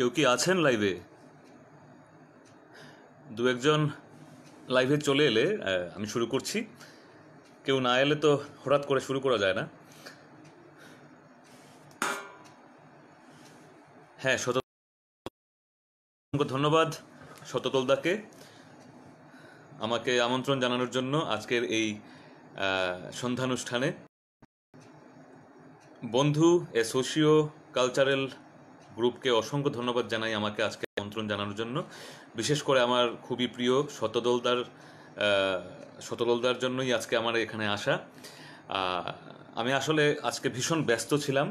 কেউ কি আছেন লাইভে? দু একজন লাইভে চলে এলে আমি শুরু করছি। কেউ না এলে তো হঠাৎ করে শুরু করা যায় না। হ্যাঁ, ধন্যবাদ শততলদাকে আমাকে আমন্ত্রণ জানানোর জন্য আজকের এই সন্ধ্যানুষ্ঠানে। বন্ধু সোশিও কালচারাল গ্রুপকে অসংখ্য ধন্যবাদ জানাই আমাকে আজকে আমন্ত্রণ জানানোর জন্য। বিশেষ করে আমার খুবই প্রিয় শতদলদার জন্যই আজকে আমার এখানে আসা। আমি আসলে আজকে ভীষণ ব্যস্ত ছিলাম,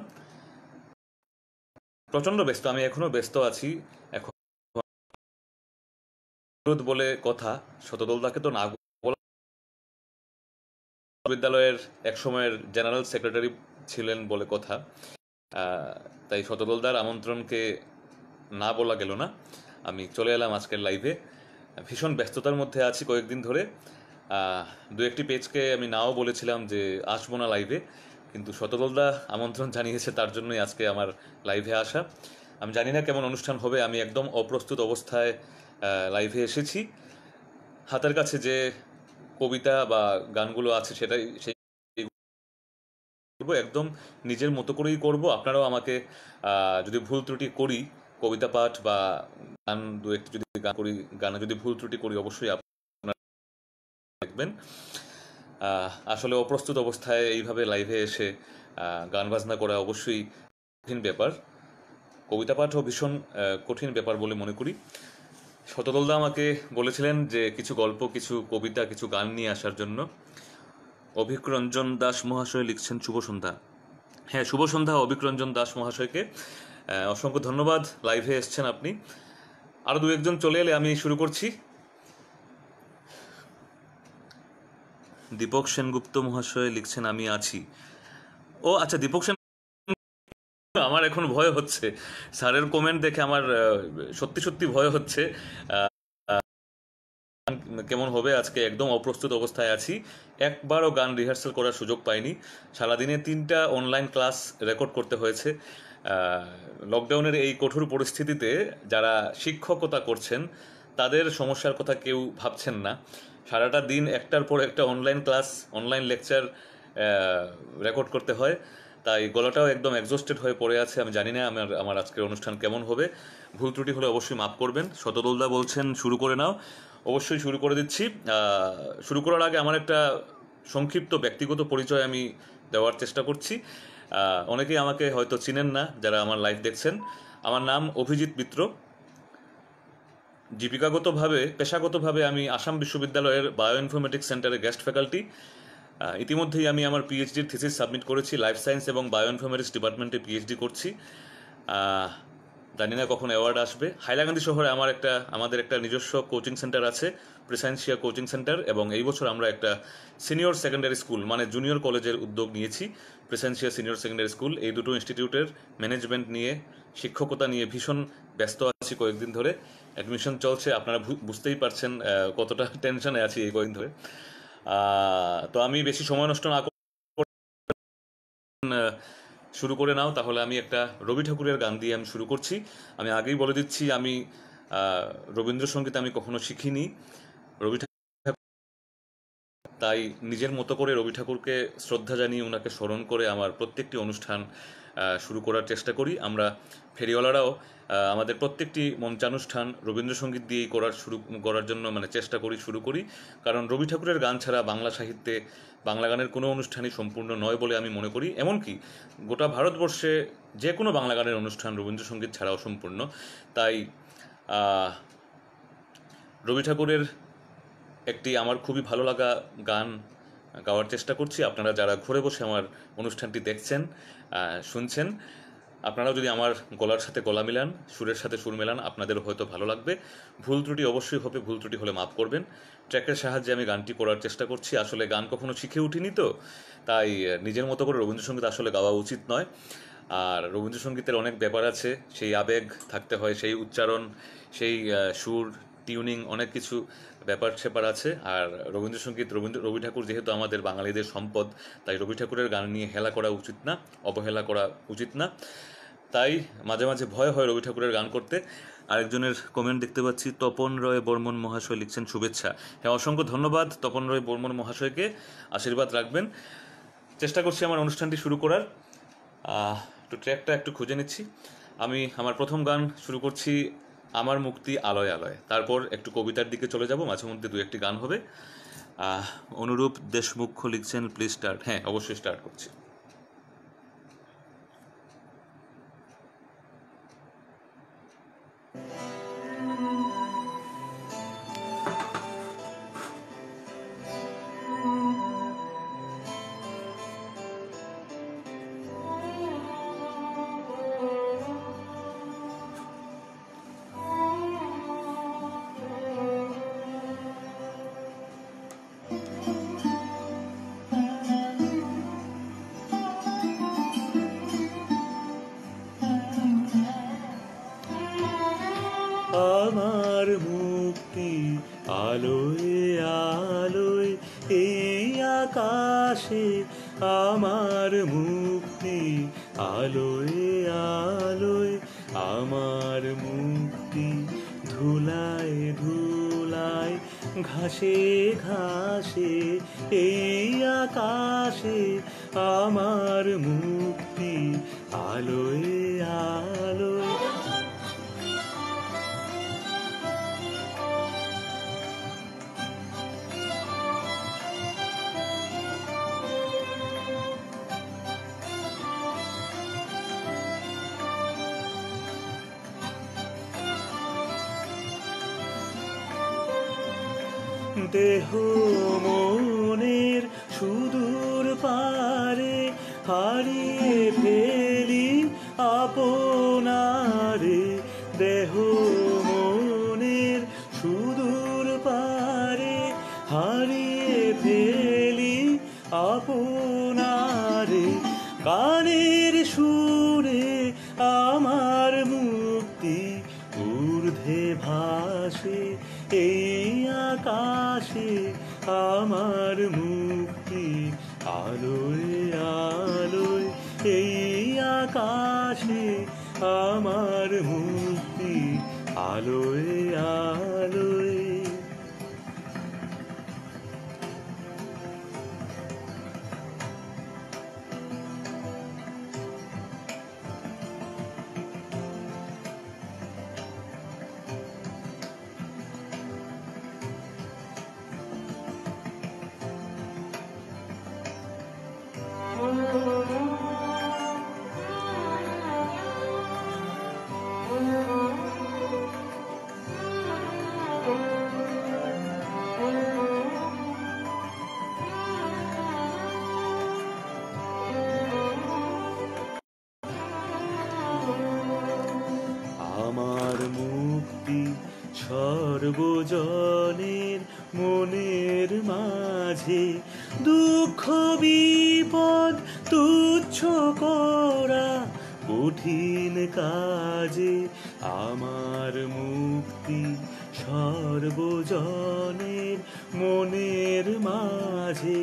প্রচণ্ড ব্যস্ত। আমি এখনও ব্যস্ত আছি। এখন বলে কথা, শতদলদাকে তো না বিদ্যালয়ের এক সময়ের জেনারেল সেক্রেটারি ছিলেন বলে কথা, তাই শতদলদার আমন্ত্রণকে না বলা গেল না। আমি চলে এলাম আজকের লাইভে। ভীষণ ব্যস্ততার মধ্যে আছি কয়েকদিন ধরে। দু একটি পেজকে আমি নাও বলেছিলাম যে আসবো না লাইভে, কিন্তু শতদলদা আমন্ত্রণ জানিয়েছে, তার জন্যই আজকে আমার লাইভে আসা। আমি জানি না কেমন অনুষ্ঠান হবে, আমি একদম অপ্রস্তুত অবস্থায় লাইভে এসেছি। হাতের কাছে যে কবিতা বা গানগুলো আছে সেটাই সেই একদম নিজের মতো করেই করব। আপনারাও আমাকে যদি ভুল ত্রুটি করি, কবিতা পাঠ বা গান দু একটি যদি গান করি, গানে যদি ভুল ত্রুটি করি, অবশ্যই আপনারা দেখবেন। আসলে অপ্রস্তুত অবস্থায় এইভাবে লাইভে এসে গান বাজনা করা অবশ্যই কঠিন ব্যাপার। কবিতা পাঠও ভীষণ কঠিন ব্যাপার বলে মনে করি। শতদলদা আমাকে বলেছিলেন যে কিছু গল্প, কিছু কবিতা, কিছু গান নিয়ে আসার জন্য। অভিকরঞ্জন দাস মহাশয় লিখছেন শুভ সন্ধ্যা। হ্যাঁ, শুভ সন্ধ্যা অভিকরঞ্জন দাস মহাশয়কে অসংখ্য ধন্যবাদ, লাইভে এসছেন আপনি। আরও দু একজন চলে এলে আমি শুরু করছি। দীপক সেনগুপ্ত মহাশয় লিখছেন আমি আছি। ও আচ্ছা, দীপক সেন, আমার এখন ভয় হচ্ছে স্যারের কমেন্ট দেখে, আমার সত্যি সত্যি ভয় হচ্ছে কেমন হবে। আজকে একদম অপ্রস্তুত অবস্থায় আছি, একবারও গান রিহার্সাল করার সুযোগ পাইনি। সারাদিনে 3টা অনলাইন ক্লাস রেকর্ড করতে হয়েছে। লকডাউনের এই কঠোর পরিস্থিতিতে যারা শিক্ষকতা করছেন তাদের সমস্যার কথা কেউ ভাবছেন না। সারাটা দিন একটার পর একটা online class, online lecture record করতে হয়, তাই গলাটাও একদম এক্সস্টেড হয়ে পড়ে আছে। আমি জানি না আমার আজকের অনুষ্ঠান কেমন হবে। ভুল ত্রুটি হলে অবশ্যই মাফ করবেন। শতদলদা বলছেন শুরু করে নাও, অবশ্যই শুরু করে দিচ্ছি। শুরু করার আগে আমার একটা সংক্ষিপ্ত ব্যক্তিগত পরিচয় আমি দেওয়ার চেষ্টা করছি। অনেকেই আমাকে হয়তো চিনেন না যারা আমার লাইভ দেখছেন। আমার নাম অভিজিৎ মিত্র। জীবিকাগতভাবে, পেশাগতভাবে আমি আসাম বিশ্ববিদ্যালয়ের বায়ো ইনফরমেটিক্স সেন্টারে গেস্ট ফ্যাকাল্টি। ইতিমধ্যেই আমি আমার পিএইচডির থিসিস সাবমিট করেছি। লাইফ সায়েন্স এবং বায়ো ইনফরমেটিক্স ডিপার্টমেন্টে পিএইচডি করছি। জানি না কখন অ্যাওয়ার্ড আসবে। হাইলাকান্দি শহরে আমাদের একটা নিজস্ব কোচিং সেন্টার আছে, প্রিসাইন্সিয়া কোচিং সেন্টার, এবং এই বছর আমরা একটা সিনিয়র সেকেন্ডারি স্কুল মানে জুনিয়র কলেজের উদ্যোগ নিয়েছি, প্রিসাইন্সিয়া সিনিয়র সেকেন্ডারি স্কুল। এই দুটো ইনস্টিটিউটের ম্যানেজমেন্ট নিয়ে, শিক্ষকতা নিয়ে ভীষণ ব্যস্ত আছি কয়েকদিন ধরে। অ্যাডমিশন চলছে, আপনারা বুঝতেই পারছেন কতটা টেনশনে আছি এই কয়েকদিন ধরে। তো আমি বেশি সময় নষ্ট না করে শুরু করে নাও। তাহলে আমি একটা রবি ঠাকুরের গান দিয়ে আমি শুরু করছি। আমি আগেই বলে দিচ্ছি, আমি রবীন্দ্রসঙ্গীত আমি কখনো শিখিনি। রবি ঠাকুর, তাই নিজের মতো করে রবি ঠাকুরকে শ্রদ্ধা জানিয়ে, ওনাকে স্মরণ করে আমার প্রত্যেকটি অনুষ্ঠান শুরু করার চেষ্টা করি। আমরা ফেরিওয়ালারাও আমাদের প্রত্যেকটি মঞ্চানুষ্ঠান রবীন্দ্রসঙ্গীত দিয়েই করার জন্য চেষ্টা করি, শুরু করি। কারণ রবি ঠাকুরের গান ছাড়া বাংলা সাহিত্যে বাংলা গানের কোনো অনুষ্ঠানই সম্পূর্ণ নয় বলে আমি মনে করি। এমনকি গোটা ভারতবর্ষে যে কোনো বাংলা গানের অনুষ্ঠান রবীন্দ্রসঙ্গীত ছাড়া অসম্পূর্ণ। তাই রবি ঠাকুরের একটি আমার খুবই ভালো লাগা গান গাওয়ার চেষ্টা করছি। আপনারা যারা ঘরে বসে আমার অনুষ্ঠানটি দেখছেন, শুনছেন, আপনারাও যদি আমার গলার সাথে গলা মিলান, সুরের সাথে সুর মেলান, আপনাদের হয়তো ভালো লাগবে। ভুল ত্রুটি অবশ্যই হবে, ভুল ত্রুটি হলে মাফ করবেন। ট্র্যাকের সাহায্যে আমি গানটি করার চেষ্টা করছি। আসলে গান কখনো শিখে উঠিনি, তো তাই নিজের মতো করে রবীন্দ্রসঙ্গীত আসলে গাওয়া উচিত নয়। আর রবীন্দ্রসঙ্গীতের অনেক ব্যাপার আছে, সেই আবেগ থাকতে হয়, সেই উচ্চারণ, সেই সুর, টিউনিং, অনেক কিছু ব্যাপার স্যাপার আছে। আর রবীন্দ্রসঙ্গীত, রবি ঠাকুর যেহেতু আমাদের বাঙালিদের সম্পদ, তাই রবি ঠাকুরের গান নিয়ে হেলা করা উচিত না, অবহেলা করা উচিত না। তাই মাঝে মাঝে ভয় হয় রবি ঠাকুরের গান করতে। আরেকজনের কমেন্ট দেখতে পাচ্ছি, তপন রয় বর্মন মহাশয় লিখছেন শুভেচ্ছা। হ্যাঁ, অসংখ্য ধন্যবাদ তপন রয় বর্মন মহাশয়কে, আশীর্বাদ রাখবেন। চেষ্টা করছি আমার অনুষ্ঠানটি শুরু করার। একটু ট্র্যাকটা একটু খুঁজে নিচ্ছি। আমি আমার প্রথম গান শুরু করছি আমার মুক্তি আলোয় আলোয়, তারপর একটু কবিতার দিকে চলে যাব, মাঝে মধ্যে দু একটি গান হবে। অনুরূপ দেশমুখ্য লিখছেন প্লিজ স্টার্ট। হ্যাঁ, অবশ্যই স্টার্ট করছি। আমার মুক্তি আলোয় আলোয় এই আকাশে, আমার মুক্তি আলোয় আলোয়, আমার মুক্তি ধুলায় ধুলায় ঘাসে ঘাসে এই আকাশে, আমার মুক্তি আলোয় আলোয়। দেহ মনের সুদূর পারে হারিয়ে ফেলি আপনারে, দেহ মনের সুদূর পারে হারিয়ে ফেলি আপনারে, কানের সুরে আমার মুক্তি ঊর্ধ্বে ভাসে এই আকাশে, আমার মুক্তি আলোয় আলোয় এই আকাশে, আমার মুক্তি আলোয় আলোয়। আমার মুক্তি সর্বজনের মনের মাঝে, দুঃখ বিপদ তুচ্ছ করা কঠিন কাজে, আমার মুক্তি সর্বজনের মনের মাঝে,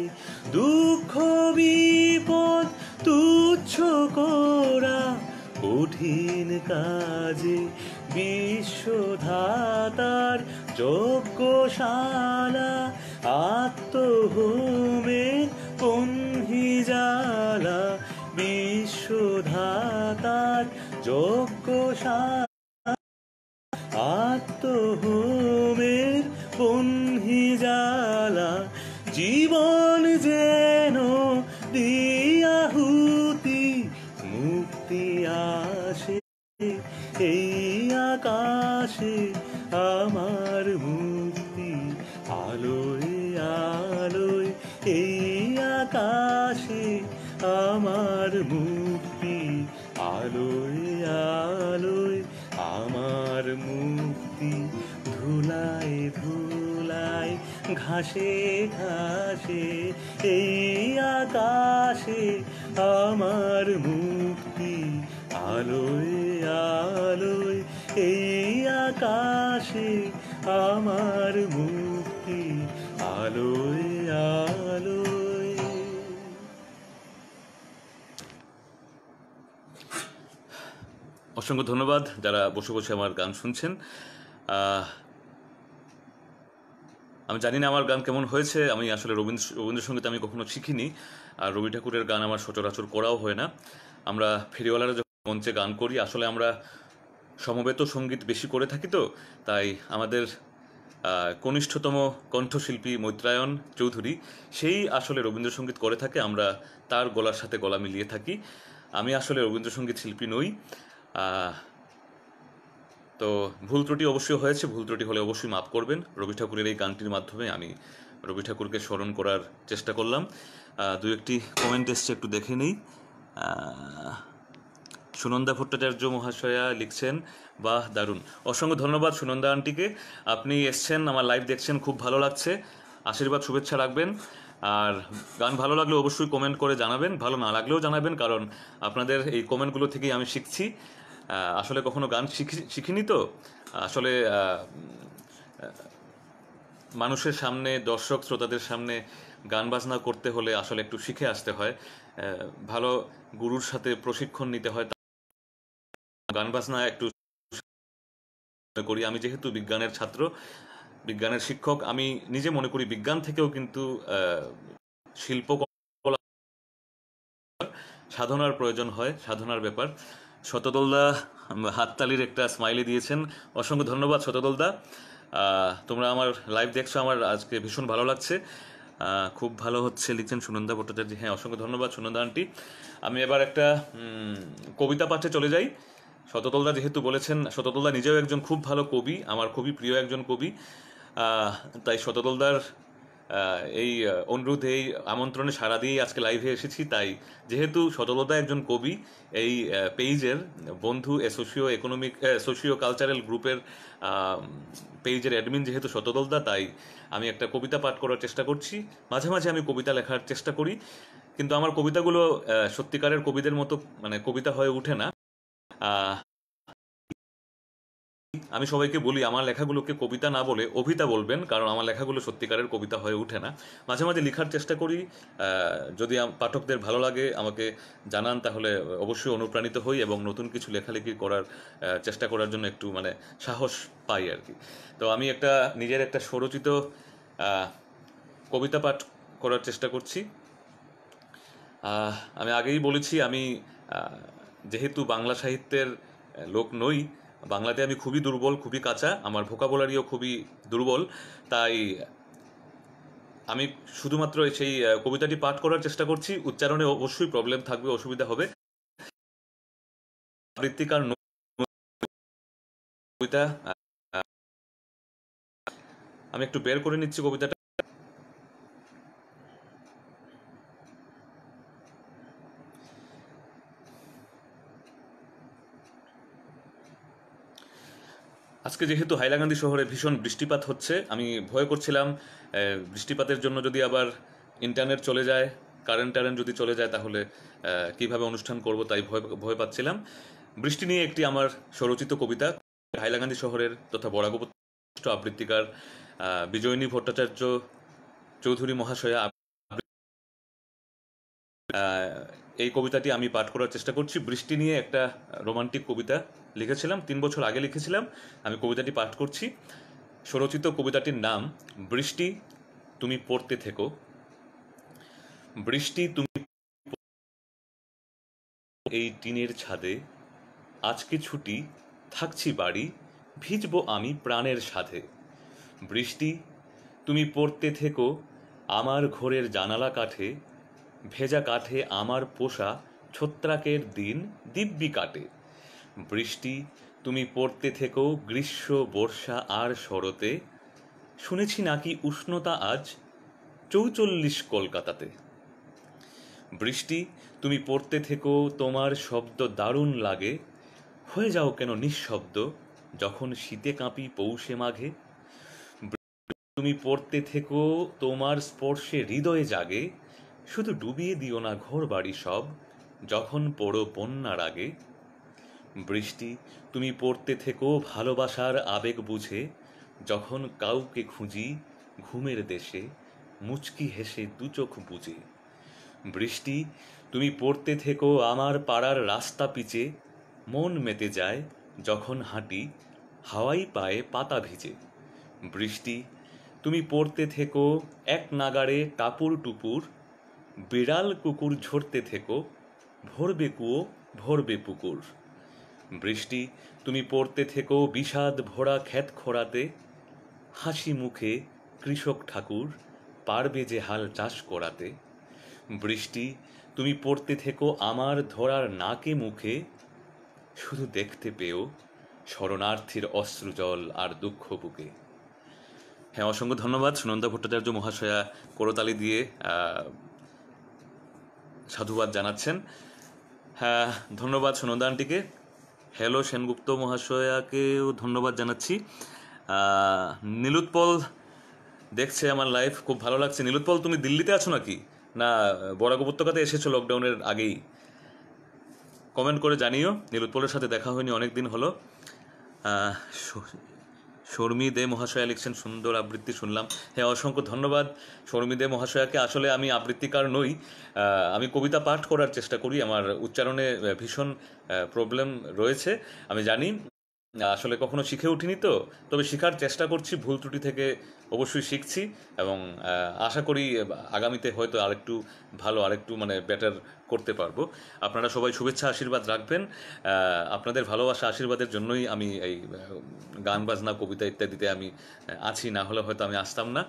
দুঃখ বিপদ তুচ্ছ করা কঠিন কাজে, বিশ্বধাতার যজ্ঞশালা আত্মহোমের পন্থিজালা, বিশ্বধাতার যজ্ঞশালা আত্মহোমের পন্থিজালা, জীবন যেন দিয়াহুতি মুক্তি আসে এই আকাশে, আমার মুক্তি আলোয় আলোয় এই আকাশে, আমার মুক্তি আলোয় আলোয়, আমার মুক্তি ধুলায় ধুলায় ঘাসে ঘাসে এই আকাশে, আমার মুক্তি আলোয় আলোয় এই আকাশে, আমার মুক্তি আলোয় আলোয়। অসংখ্য ধন্যবাদ যারা বসে বসে আমার গান শুনছেন। আহ, আমি জানি না আমার গান কেমন হয়েছে। আমি আসলে রবীন্দ্রসঙ্গীত আমি কখনো শিখিনি, আর রবি ঠাকুরের গান আমার সচরাচর করাও হয় না। আমরা ফেরিওয়ালারা যখন মঞ্চে গান করি, আসলে আমরা সমবেত সঙ্গীত বেশি করে থাকি, তো তাই আমাদের কনিষ্ঠতম কণ্ঠশিল্পী মৈত্রায়ণ চৌধুরী সেই আসলে রবীন্দ্রসঙ্গীত করে থাকে, আমরা তার গলার সাথে গলা মিলিয়ে থাকি। আমি আসলে রবীন্দ্রসঙ্গীত শিল্পী নই। আহ, তো ভুল ত্রুটি অবশ্যই হয়েছে, ভুল ত্রুটি হলে অবশ্যই মাফ করবেন। রবি ঠাকুরের এই গানটির মাধ্যমে আমি রবি ঠাকুরকে স্মরণ করার চেষ্টা করলাম। দু একটি কমেন্ট এসছে, একটু দেখে নেই। সুনন্দা ভট্টাচার্য মহাশয়া লিখছেন, বাহ দারুণ। অসংখ্য ধন্যবাদ সুনন্দা আন্টিকে, আপনি এসছেন, আমার লাইভ দেখছেন, খুব ভালো লাগছে। আশীর্বাদ শুভেচ্ছা রাখবেন, আর গান ভালো লাগলে অবশ্যই কমেন্ট করে জানাবেন, ভালো না লাগলেও জানাবেন, কারণ আপনাদের এই কমেন্টগুলো থেকেই আমি শিখছি। আসলে কখনো গান শিখিনি, তো আসলে মানুষের সামনে, দর্শক শ্রোতাদের সামনে গান বাজনা করতে হলে আসলে একটু শিখে আসতে হয়, ভালো গুরুর সাথে প্রশিক্ষণ নিতে হয়। গান বাজনা একটু করি। আমি যেহেতু বিজ্ঞানের ছাত্র, বিজ্ঞানের শিক্ষক, আমি নিজে মনে করি বিজ্ঞান থেকেও কিন্তু শিল্পকলা সাধনার প্রয়োজন হয়, সাধনার ব্যাপার। শতদলদা হাততালির একটা স্মাইলি দিয়েছেন, অসংখ্য ধন্যবাদ শতদলদা। তোমরা আমার লাইভ দেখছো, আমার আজকে ভীষণ ভালো লাগছে, খুব ভালো হচ্ছে লিখছেন সুনন্দা ভট্টাচার্য। হ্যাঁ, অসংখ্য ধন্যবাদ সুনন্দা আন্টি। আমি এবার একটা কবিতা পাঠে চলে যাই। শতদলদা যেহেতু বলেছেন, শতদলদা নিজেও একজন খুব ভালো কবি, আমার খুবই প্রিয় একজন কবি। তাই শতদলদার এই অনুরোধে, এই আমন্ত্রণে সাড়া দিয়েই আজকে লাইভে এসেছি। তাই যেহেতু শতদলদা একজন কবি, এই পেজের বন্ধু সোশিও কালচারাল গ্রুপের পেজের অ্যাডমিন যেহেতু শতদলদা, তাই আমি একটা কবিতা পাঠ করার চেষ্টা করছি। মাঝে মাঝে আমি কবিতা লেখার চেষ্টা করি, কিন্তু আমার কবিতাগুলো সত্যিকারের কবিদের মতো মানে কবিতা হয়ে ওঠে না। আমি সবাইকে বলি আমার লেখাগুলোকে কবিতা না বলে অভিতা বলবেন, কারণ আমার লেখাগুলো সত্যিকারের কবিতা হয়ে ওঠে না। মাঝে মাঝে লেখার চেষ্টা করি, যদি পাঠকদের ভালো লাগে আমাকে জানান, তাহলে অবশ্যই অনুপ্রাণিত হই এবং নতুন কিছু লেখালেখি করার চেষ্টা করার জন্য একটু মানে সাহস পাই আর কি। তো আমি একটা নিজের একটা স্বরচিত কবিতা পাঠ করার চেষ্টা করছি। আমি আগেই বলেছি, আমি যেহেতু বাংলা সাহিত্যের লোক নই, বাংলাতে আমি খুবই দুর্বল, খুবই কাঁচা, আমার ভোকাবুলারিও খুবই দুর্বল, তাই আমি শুধুমাত্র সেই কবিতাটি পাঠ করার চেষ্টা করছি। উচ্চারণে অবশ্যই প্রবলেম থাকবে, অসুবিধা হবে। আবৃত্তিকার কবিতা আমি একটু বের করে নিচ্ছি কবিতাটা। আজকে যেহেতু হাইলাকান্দি শহরে ভীষণ বৃষ্টিপাত হচ্ছে, আমি ভয় করছিলাম বৃষ্টিপাতের জন্য যদি আবার ইন্টারনেট চলে যায়, কারেন্ট যদি চলে যায়, তাহলে কিভাবে অনুষ্ঠান করব, তাই ভয় পাচ্ছিলাম। বৃষ্টি নিয়ে একটি আমার স্বরচিত কবিতা, হাইলাকান্দি শহরের তথা বরাক আবৃত্তিকার বিজয়িনী ভট্টাচার্য চৌধুরী মহাশয়া এই কবিতাটি আমি পাঠ করার চেষ্টা করছি। বৃষ্টি নিয়ে একটা রোমান্টিক কবিতা লিখেছিলাম, 3 বছর আগে লিখেছিলাম। আমি কবিতাটি পাঠ করছি। স্বরচিত কবিতাটির নাম বৃষ্টি, তুমি পড়তে থেকো। বৃষ্টি, তুমি এই টিনের ছাদে, আজকে ছুটি, থাকছি বাড়ি, ভিজবো আমি প্রাণের সাথে। বৃষ্টি, তুমি পড়তে থেকো আমার ঘরের জানালা কাঠে, ভেজা কাঠে আমার পোষা ছত্রাকের দিন দিব্যি কাটে। বৃষ্টি, তুমি পড়তে থেকো গ্রীষ্ম, বর্ষা আর শরতে, শুনেছি নাকি উষ্ণতা আজ 44 কলকাতাতে। বৃষ্টি, তুমি পড়তে থেকো তোমার শব্দ দারুণ লাগে, হয়ে যাও কেন নিঃশব্দ যখন শীতে কাঁপি পৌষে মাঘে। তুমি পড়তে থেকো তোমার স্পর্শে হৃদয়ে জাগে, শুধু ডুবিয়ে দিও না ঘর বাড়ি সব যখন পড়ো বন্যার আগে। বৃষ্টি, তুমি পড়তে থেকো ভালোবাসার আবেগ বুঝে, যখন কাউকে খুঁজি ঘুমের দেশে মুচকি হেসে দু চোখ বুঝে। বৃষ্টি, তুমি পড়তে থেকো আমার পাড়ার রাস্তা পিচে, মন মেতে যায় যখন হাঁটি হাওয়াই পায়ে পাতা ভিজে। বৃষ্টি তুমি পড়তে থেকো এক নাগাড়ে টাপুর টুপুর, বিড়াল কুকুর ঝরতে থেকো ভরবে কুয়ো ভরবে পুকুর। বৃষ্টি তুমি পড়তে থেকো বিষাদ ভরা ক্ষেত খোঁড়াতে, হাসি মুখে কৃষক ঠাকুর পারবে যে হাল চাষ করাতে। বৃষ্টি তুমি পড়তে থেকো আমার ধরার নাকে মুখে, শুধু দেখতে পেও শরণার্থীর অশ্রুজল আর দুঃখ বুকে। হ্যাঁ, অসংখ্য ধন্যবাদ সুনন্দা ভট্টাচার্য মহাশয়া করতালি দিয়ে সাধুবাদ জানাচ্ছেন। হ্যাঁ, ধন্যবাদ সুনন্দা আন্টিকে। হ্যালো সেনগুপ্ত মহাশয়াকেও ধন্যবাদ জানাচ্ছি। নীলুৎপল দেখছে আমার লাইভ, খুব ভালো লাগছে। নীলুৎপল, তুমি দিল্লিতে আছো নাকি, না বরাক উপত্যকাতে এসেছো লকডাউনের আগেই? কমেন্ট করে জানিও। নীলুৎপলের সাথে দেখা হয়নি অনেক দিন হলো। শর্মী দে মহাশয়া লিখছেন সুন্দর আবৃত্তি শুনলাম। হ্যাঁ, অসংখ্য ধন্যবাদ শর্মী দে মহাশয়াকে। আসলে আমি আবৃত্তিকার নই, আমি কবিতা পাঠ করার চেষ্টা করি। আমার উচ্চারণে ভীষণ প্রবলেম রয়েছে, আমি জানি। আসলে কখনো শিখে উঠিনি তো, তবে শেখার চেষ্টা করছি। ভুল ত্রুটি থেকে অবশ্যই শিখছি এবং আশা করি আগামীতে হয়তো আরেকটু ভালো, আরেকটু মানে বেটার করতে পারবো। আপনারা সবাই শুভেচ্ছা আশীর্বাদ রাখবেন। আপনাদের ভালোবাসা আশীর্বাদের জন্যই আমি এই গান বাজনা কবিতা ইত্যাদিতে আমি আছি, না হলে হয়তো আমি আসতাম না।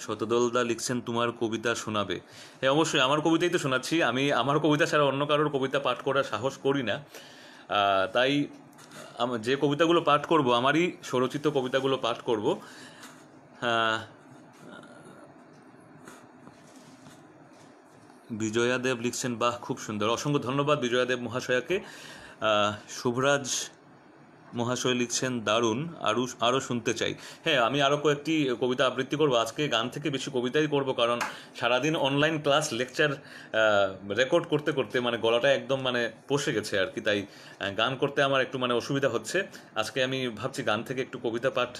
শতদলদা লিখছেন তোমার কবিতা শোনাবে। হ্যাঁ, অবশ্যই আমার কবিতাই তো শোনাচ্ছি। আমি আমার কবিতা ছাড়া অন্য কারোর কবিতা পাঠ করার সাহস করি না। তাই যে কবিতাগুলো পাঠ করব, আমারই স্বরচিত কবিতাগুলো পাঠ করব। বিজয়া দেব লিখছেন বাহ, খুব সুন্দর। অসংখ্য ধন্যবাদ বিজয়া দেব মহাশয়াকে। শুভরাজ মহাশয় লিখছেন দারুণ, আরও শুনতে চাই। হ্যাঁ, আমি আরও কয়েকটি কবিতা আবৃত্তি করব। আজকে গান থেকে বেশি কবিতাই করব, কারণ সারাদিন অনলাইন ক্লাস লেকচার রেকর্ড করতে করতে মানে গলাটা একদম মানে পষে গেছে আর কি। তাই গান করতে আমার একটু মানে অসুবিধা হচ্ছে। আজকে আমি ভাবছি গান থেকে একটু কবিতা পাঠ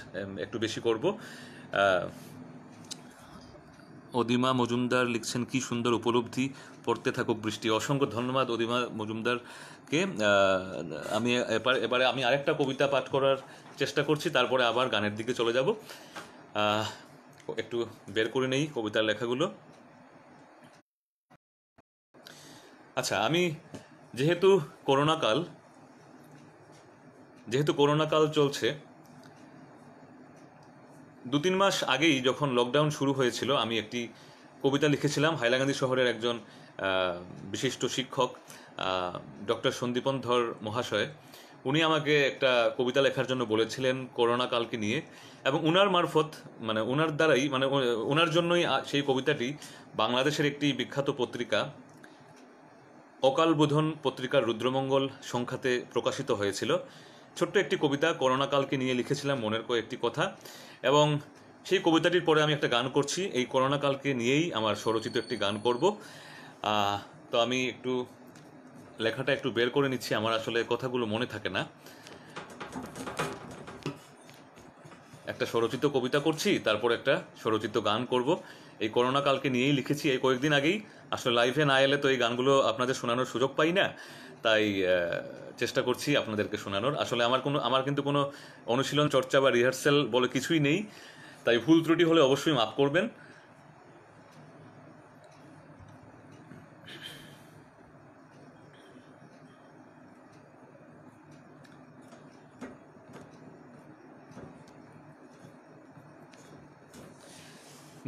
একটু বেশি করব। অদিমা মজুমদার লিখছেন কি সুন্দর উপলব্ধি, পড়তে থাকুক বৃষ্টি। অসংখ্য ধন্যবাদ অদিমা মজুমদারকে। আমি এবারে আমি আরেকটা কবিতা পাঠ করার চেষ্টা করছি, তারপরে আবার গানের দিকে চলে যাব। একটু বের করে নেই কবিতার লেখাগুলো। আচ্ছা, আমি যেহেতু করোনাকাল চলছে, 2-3 মাস আগেই যখন লকডাউন শুরু হয়েছিল, আমি একটি কবিতা লিখেছিলাম। হাইলাকান্দি শহরের একজন বিশিষ্ট শিক্ষক ডক্টর সন্দীপন ধর মহাশয়, উনি আমাকে একটা কবিতা লেখার জন্য বলেছিলেন করোনাকালকে নিয়ে, এবং উনার মারফত মানে উনার দ্বারাই মানে উনার জন্যই সেই কবিতাটি বাংলাদেশের একটি বিখ্যাত পত্রিকা অকালবোধন পত্রিকার রুদ্রমঙ্গল সংখ্যাতে প্রকাশিত হয়েছিল। ছোট্ট একটি কবিতা করোনাকালকে নিয়ে লিখেছিলাম মনের কয়েকটি কথা, এবং সেই কবিতাটির পরে আমি একটা গান করছি। এই করোনাকালকে নিয়েই আমার স্বরচিত একটি গান করব। তো আমি একটু লেখাটা একটু বের করে নিচ্ছি, আমার আসলে কথাগুলো মনে থাকে না। একটা স্বরচিত কবিতা করছি, তারপর একটা স্বরচিত গান করব। এই করোনাকালকে নিয়েই লিখেছি এই কয়েকদিন আগেই। আসলে লাইভে না এলে তো এই গানগুলো আপনাদের শোনানোর সুযোগ পাই না, তাই চেষ্টা করছি আপনাদেরকে শোনানোর। আসলে আমার কিন্তু কোনো অনুশীলন চর্চা বা রিহার্সেল বলে কিছুই নেই, তাই ভুল ত্রুটি হলে অবশ্যই মাফ করবেন।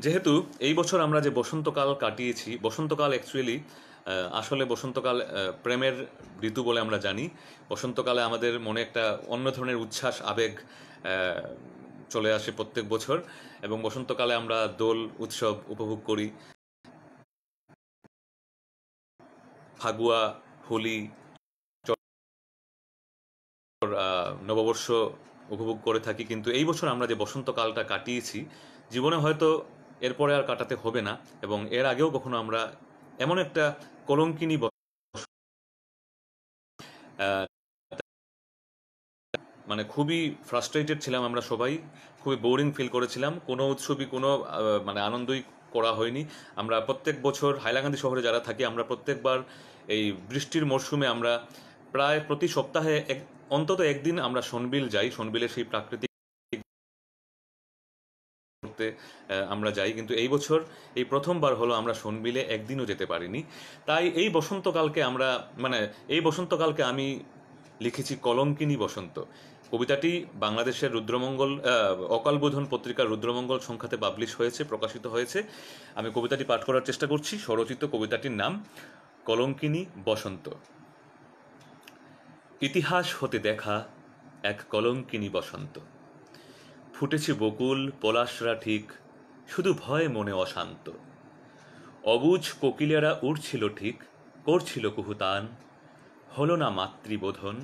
যেহেতু এই বছর আমরা যে বসন্তকাল কাটিয়েছি, বসন্তকাল অ্যাকচুয়ালি আসলে বসন্তকাল প্রেমের ঋতু বলে আমরা জানি। বসন্তকালে আমাদের মনে একটা অন্য ধরনের উচ্ছ্বাস আবেগ চলে আসে প্রত্যেক বছর, এবং বসন্তকালে আমরা দোল উৎসব উপভোগ করি, ফাগুয়া, হোলি, নববর্ষ উপভোগ করে থাকি। কিন্তু এই বছর আমরা যে বসন্তকালটা কাটিয়েছি, জীবনে হয়তো এরপরে আর কাটাতে হবে না, এবং এর আগেও কখনো আমরা এমন একটা কলঙ্কিনী মানে খুবই ফ্রাস্ট্রেটেড ছিলাম আমরা সবাই, খুবই বোরিং ফিল করেছিলাম। কোনো উৎসবই কোনো মানে আনন্দই করা হয়নি। আমরা প্রত্যেক বছর হাইলাকান্দি শহরে যারা থাকি, আমরা প্রত্যেকবার এই বৃষ্টির মরশুমে আমরা প্রায় প্রতি সপ্তাহে অন্তত একদিন আমরা শোনবিল যাই, শোনবিলের সেই প্রাকৃতিক করতে আমরা যাই, কিন্তু এই বছর এই প্রথমবার হলো আমরা শোনবিলে একদিনও যেতে পারিনি। তাই এই বসন্তকালকে আমি লিখেছি কলঙ্কিনী বসন্ত। কবিতাটি বাংলাদেশের রুদ্রমঙ্গল অকালবোধন পত্রিকার রুদ্রমঙ্গল সংখ্যাতে পাবলিশ হয়েছে, প্রকাশিত হয়েছে। আমি কবিতাটি পাঠ করার চেষ্টা করছি। স্বরচিত কবিতাটির নাম কলঙ্কিনী বসন্ত। ইতিহাস হতে দেখা এক কলঙ্কিনী বসন্ত, ফুটেছে বকুল পলাশরা ঠিক, শুধু ভয় মনে অশান্ত। অবুঝ কোকিলেরা উড়ছিল ঠিক, করছিল কুহুতান, হলো না মাতৃবোধন,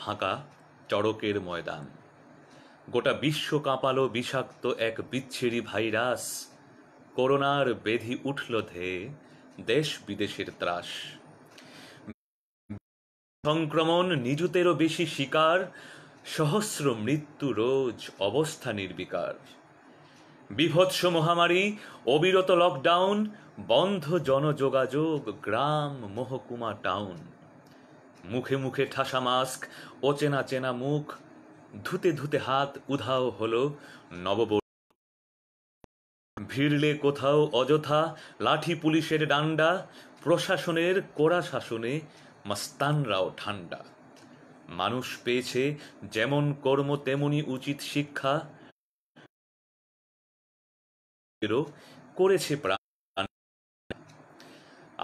ফাঁকা চড়কের ময়দান। গোটা বিশ্ব কাঁপালো বিষাক্ত এক বিচ্ছিরি ভাইরাস, করোনার বেধি উঠল ধেয়ে দেশ বিদেশের ত্রাস। সংক্রমণ নিযুতেরও বেশি শিকার, সহস্র মৃত্যু রোজ, অবস্থা নির্বিকার। বিভৎস মহামারী, অবিরত লকডাউন, বন্ধ জনযোগাযোগ, গ্রাম মহকুমা টাউন। মুখে মুখে ঠাসা মাস্ক, অচেনা চেনা মুখ, ধুতে ধুতে হাত উধাও হলো নববর্ষ। ভিড়লে কোথাও অযথা লাঠি পুলিশের ডান্ডা, প্রশাসনের কড়া শাসনে মাস্তানরাও ঠান্ডা। মানুষ পেয়েছে যেমন কর্ম তেমনি উচিত শিক্ষা, করেছে প্রাণ।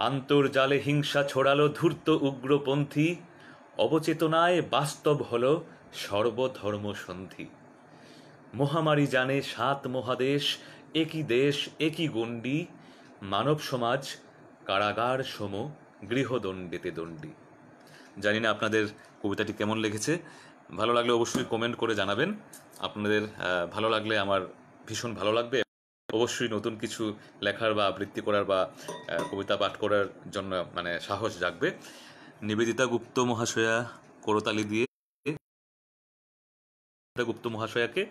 আন্তর্জালে হিংসা ছড়ালো ধূর্ত উগ্রপন্থী, অবচেতনায় বাস্তব হলো সর্বধর্ম সন্ধি। মহামারী জানে 7 মহাদেশ, একই দেশ একই গণ্ডি, মানব সমাজ কারাগার সম, গৃহদণ্ডেতে দণ্ডী। জানি না আপনাদের কবিতাটি কেমন লেগেছে। ভালো লাগলে অবশ্যই কমেন্ট করে জানাবেন। আপনাদের ভালো লাগলে আমার ভীষণ ভালো লাগবে। অবশ্যই নতুন কিছু লেখার বা আবৃত্তি করার বা কবিতা পাঠ করার জন্য সাহস জাগবে। নিবেদিতা গুপ্ত মহাশয়া করতালি দিয়ে গুপ্ত মহাশয়াকে।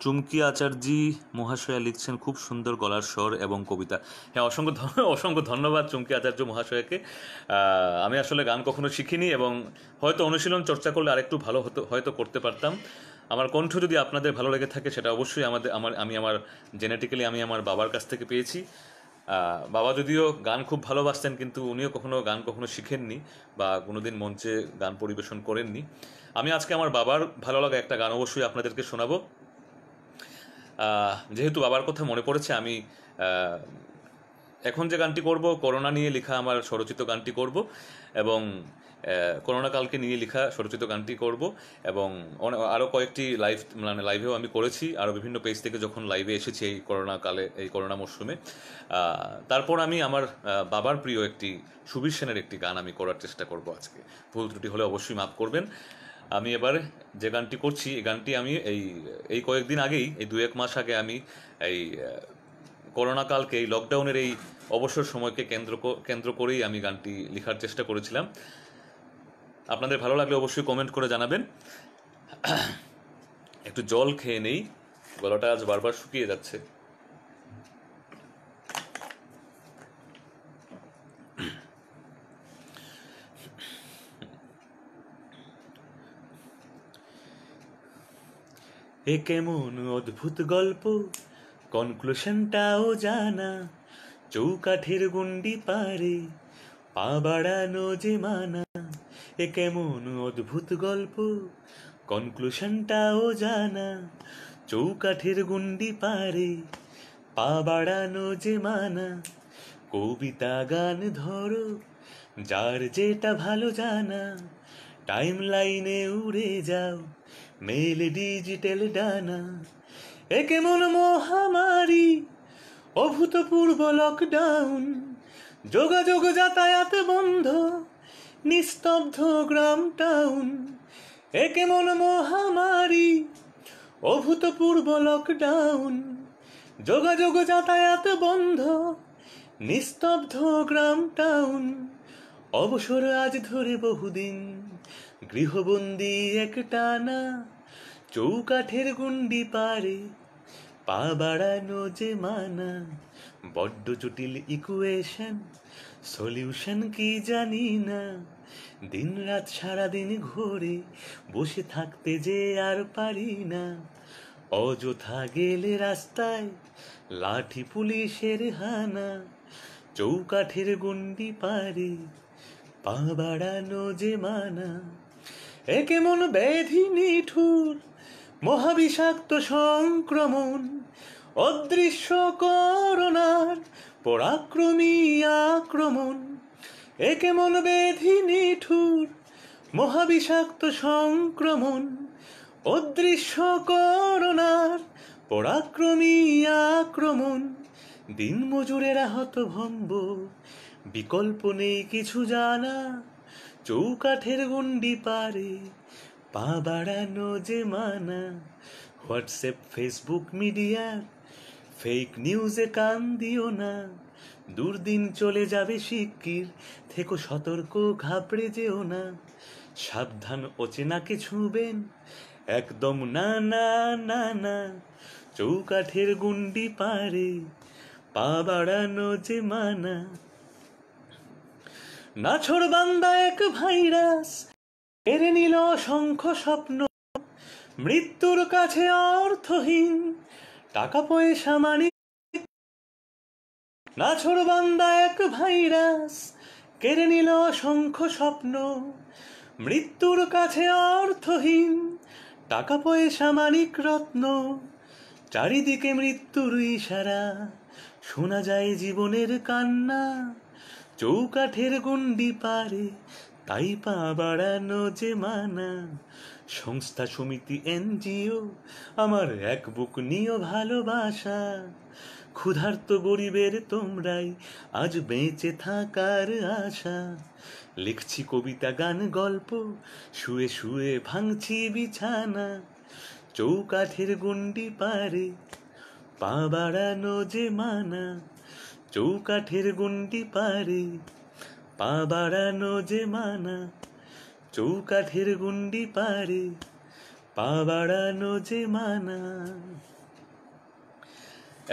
চুমকি আচার্যি মহাশয়া লিখছেন খুব সুন্দর গলার স্বর এবং কবিতা। হ্যাঁ, অসংখ্য ধন্যবাদ চুমকি আচার্য মহাশয়াকে। আমি আসলে গান কখনো শিখিনি এবং হয়তো অনুশীলন চর্চা করলে আরেকটু ভালো হয়তো করতে পারতাম। আমার কণ্ঠ যদি আপনাদের ভালো লেগে থাকে সেটা অবশ্যই আমি জেনেটিক্যালি আমার বাবার কাছ থেকে পেয়েছি। বাবা যদিও গান খুব ভালোবাসতেন, কিন্তু উনিও গান কখনো শিখেননি বা কোনোদিন মঞ্চে গান পরিবেশন করেননি। আমি আজকে আমার বাবার ভালো লাগা একটা গান অবশ্যই আপনাদেরকে শোনাবো। যেহেতু বাবার কথা মনে পড়েছে, আমি এখন যে গানটি করব করোনা নিয়ে লেখা আমার স্বরচিত গানটি করব এবং করোনাকালকে নিয়ে লেখা স্বরচিত গানটি করব এবং আরও কয়েকটি লাইভেও আমি করেছি, আরও বিভিন্ন পেজ থেকে যখন লাইভে এসেছি এই করোনাকালে, এই করোনা মরশুমে। তারপর আমি আমার বাবার প্রিয় একটি সুবীর সেনের একটি গান আমি করার চেষ্টা করব আজকে। ভুল ত্রুটি হলে অবশ্যই মাফ করবেন। আমি এবার যে গানটি করছি, এই গানটি আমি এই কয়েকদিন আগেই, এই 2-1 মাস আগে আমি এই করোনাকালকে, এই লকডাউনের এই অবসর সময়কে কেন্দ্র করেই আমি গানটি লেখার চেষ্টা করেছিলাম। আপনাদের ভালো লাগলে অবশ্যই কমেন্ট করে জানাবেন। একটু জল খেয়ে নেই, গলাটা আজ বারবার শুকিয়ে যাচ্ছে। এ কেমন অদ্ভুত গল্প, কনক্লুশনটাও জানা, চৌকাঠের গুন্ডি পারে পা বাড়ানো যে মানা। এ কেমন অদ্ভুত গল্প, কনক্লুশনটাও জানা, চৌকাঠের গুন্ডি পারে পা বাড়ানো যে মানা। কবিতা গান ধরো, যার যেটা ভালো জানা, টাইম লাইনে উড়ে যাও, মেল ডিজিটাল ডানা। এ কেমন মহামারী, অভূতপূর্ব লকডাউন, যোগাযোগ যাতায়াত বন্ধ, নিস্তব্ধ গ্রাম টাউন। এ কেমন মহামারী, অভূতপূর্ব লকডাউন, যোগাযোগ যাতায়াত বন্ধ, নিস্তব্ধ গ্রাম টাউন। অবসর আজ ধরে বহুদিন, গৃহবন্দী একটানা, চৌকাঠের গুন্ডি পারে পা বাড়ানো যে মানা। বড্ড জটিল ইকুয়েশন, সলিউশন কি জানি না, দিন রাত সারাদিন ঘোরে, বসে থাকতে যে আর পারি না। অযথা গেলে রাস্তায় লাঠি পুলিশের হানা, চৌকাঠের গণ্ডি পারে পা বাড়ানো যে মানা। এ কেমন ব্যাধি নিঠুর মহাবিষাক্ত সংক্রমণ, অদৃশ্য করোনার পরাক্রমী আক্রমণ। এ কেমন ব্যাধি নিঠুর মহাবিষাক্ত সংক্রমণ, অদৃশ্য করোনার পরাক্রমী আক্রমণ। দিন মজুরেরা হতভম্ব, বিকল্প নেই কিছু জানা, চৌকাঠের গণ্ডি পারে পা বাড়ানো যে মানা। হোয়াটসঅ্যাপ ফেসবুক মিডিয়ার ফেক নিউজে কান দিও না, দুর্দিন চলে যাবে শিগগির, থেকো সতর্ক ঘাবড়ে যেও না। সাবধান অচেনাকে ছুঁবেন একদম না না না না, চৌকাঠের গণ্ডি পারে পা বাড়ানো যে মানা। নাছোড়বান্দা এক ভাইরাস কেড়ে নিল অসংখ্য স্বপ্ন, মৃত্যুর কাছে অর্থহীন টাকা পয়সা মানি। নাছোড়বান্দা এক ভাইরাস কেড়ে নিল অসংখ্য স্বপ্ন, মৃত্যুর কাছে অর্থহীন টাকা পয়সা মানিক রত্ন। চারিদিকে মৃত্যুর ইশারা, শোনা যায় জীবনের কান্না, চৌকাঠের গণ্ডি পারে তাই পা বাড়ানো যে মানা। সংস্থা সমিতি এনজিও আমার এক বুক নিও ভালোবাসা, ক্ষুধার্ত গরিবের তোমরাই আজ বেঁচে থাকার আশা। লিখছি কবিতা গান গল্প, শুয়ে শুয়ে ভাঙছি বিছানা, চৌকাঠের গণ্ডি পারে পা বাড়ানো যে মানা। চৌকাঠের গণ্ডি পারে পা বাড়ানো যে মানা, চৌকাঠের গণ্ডি পারে পা বাড়ানো যে মানা।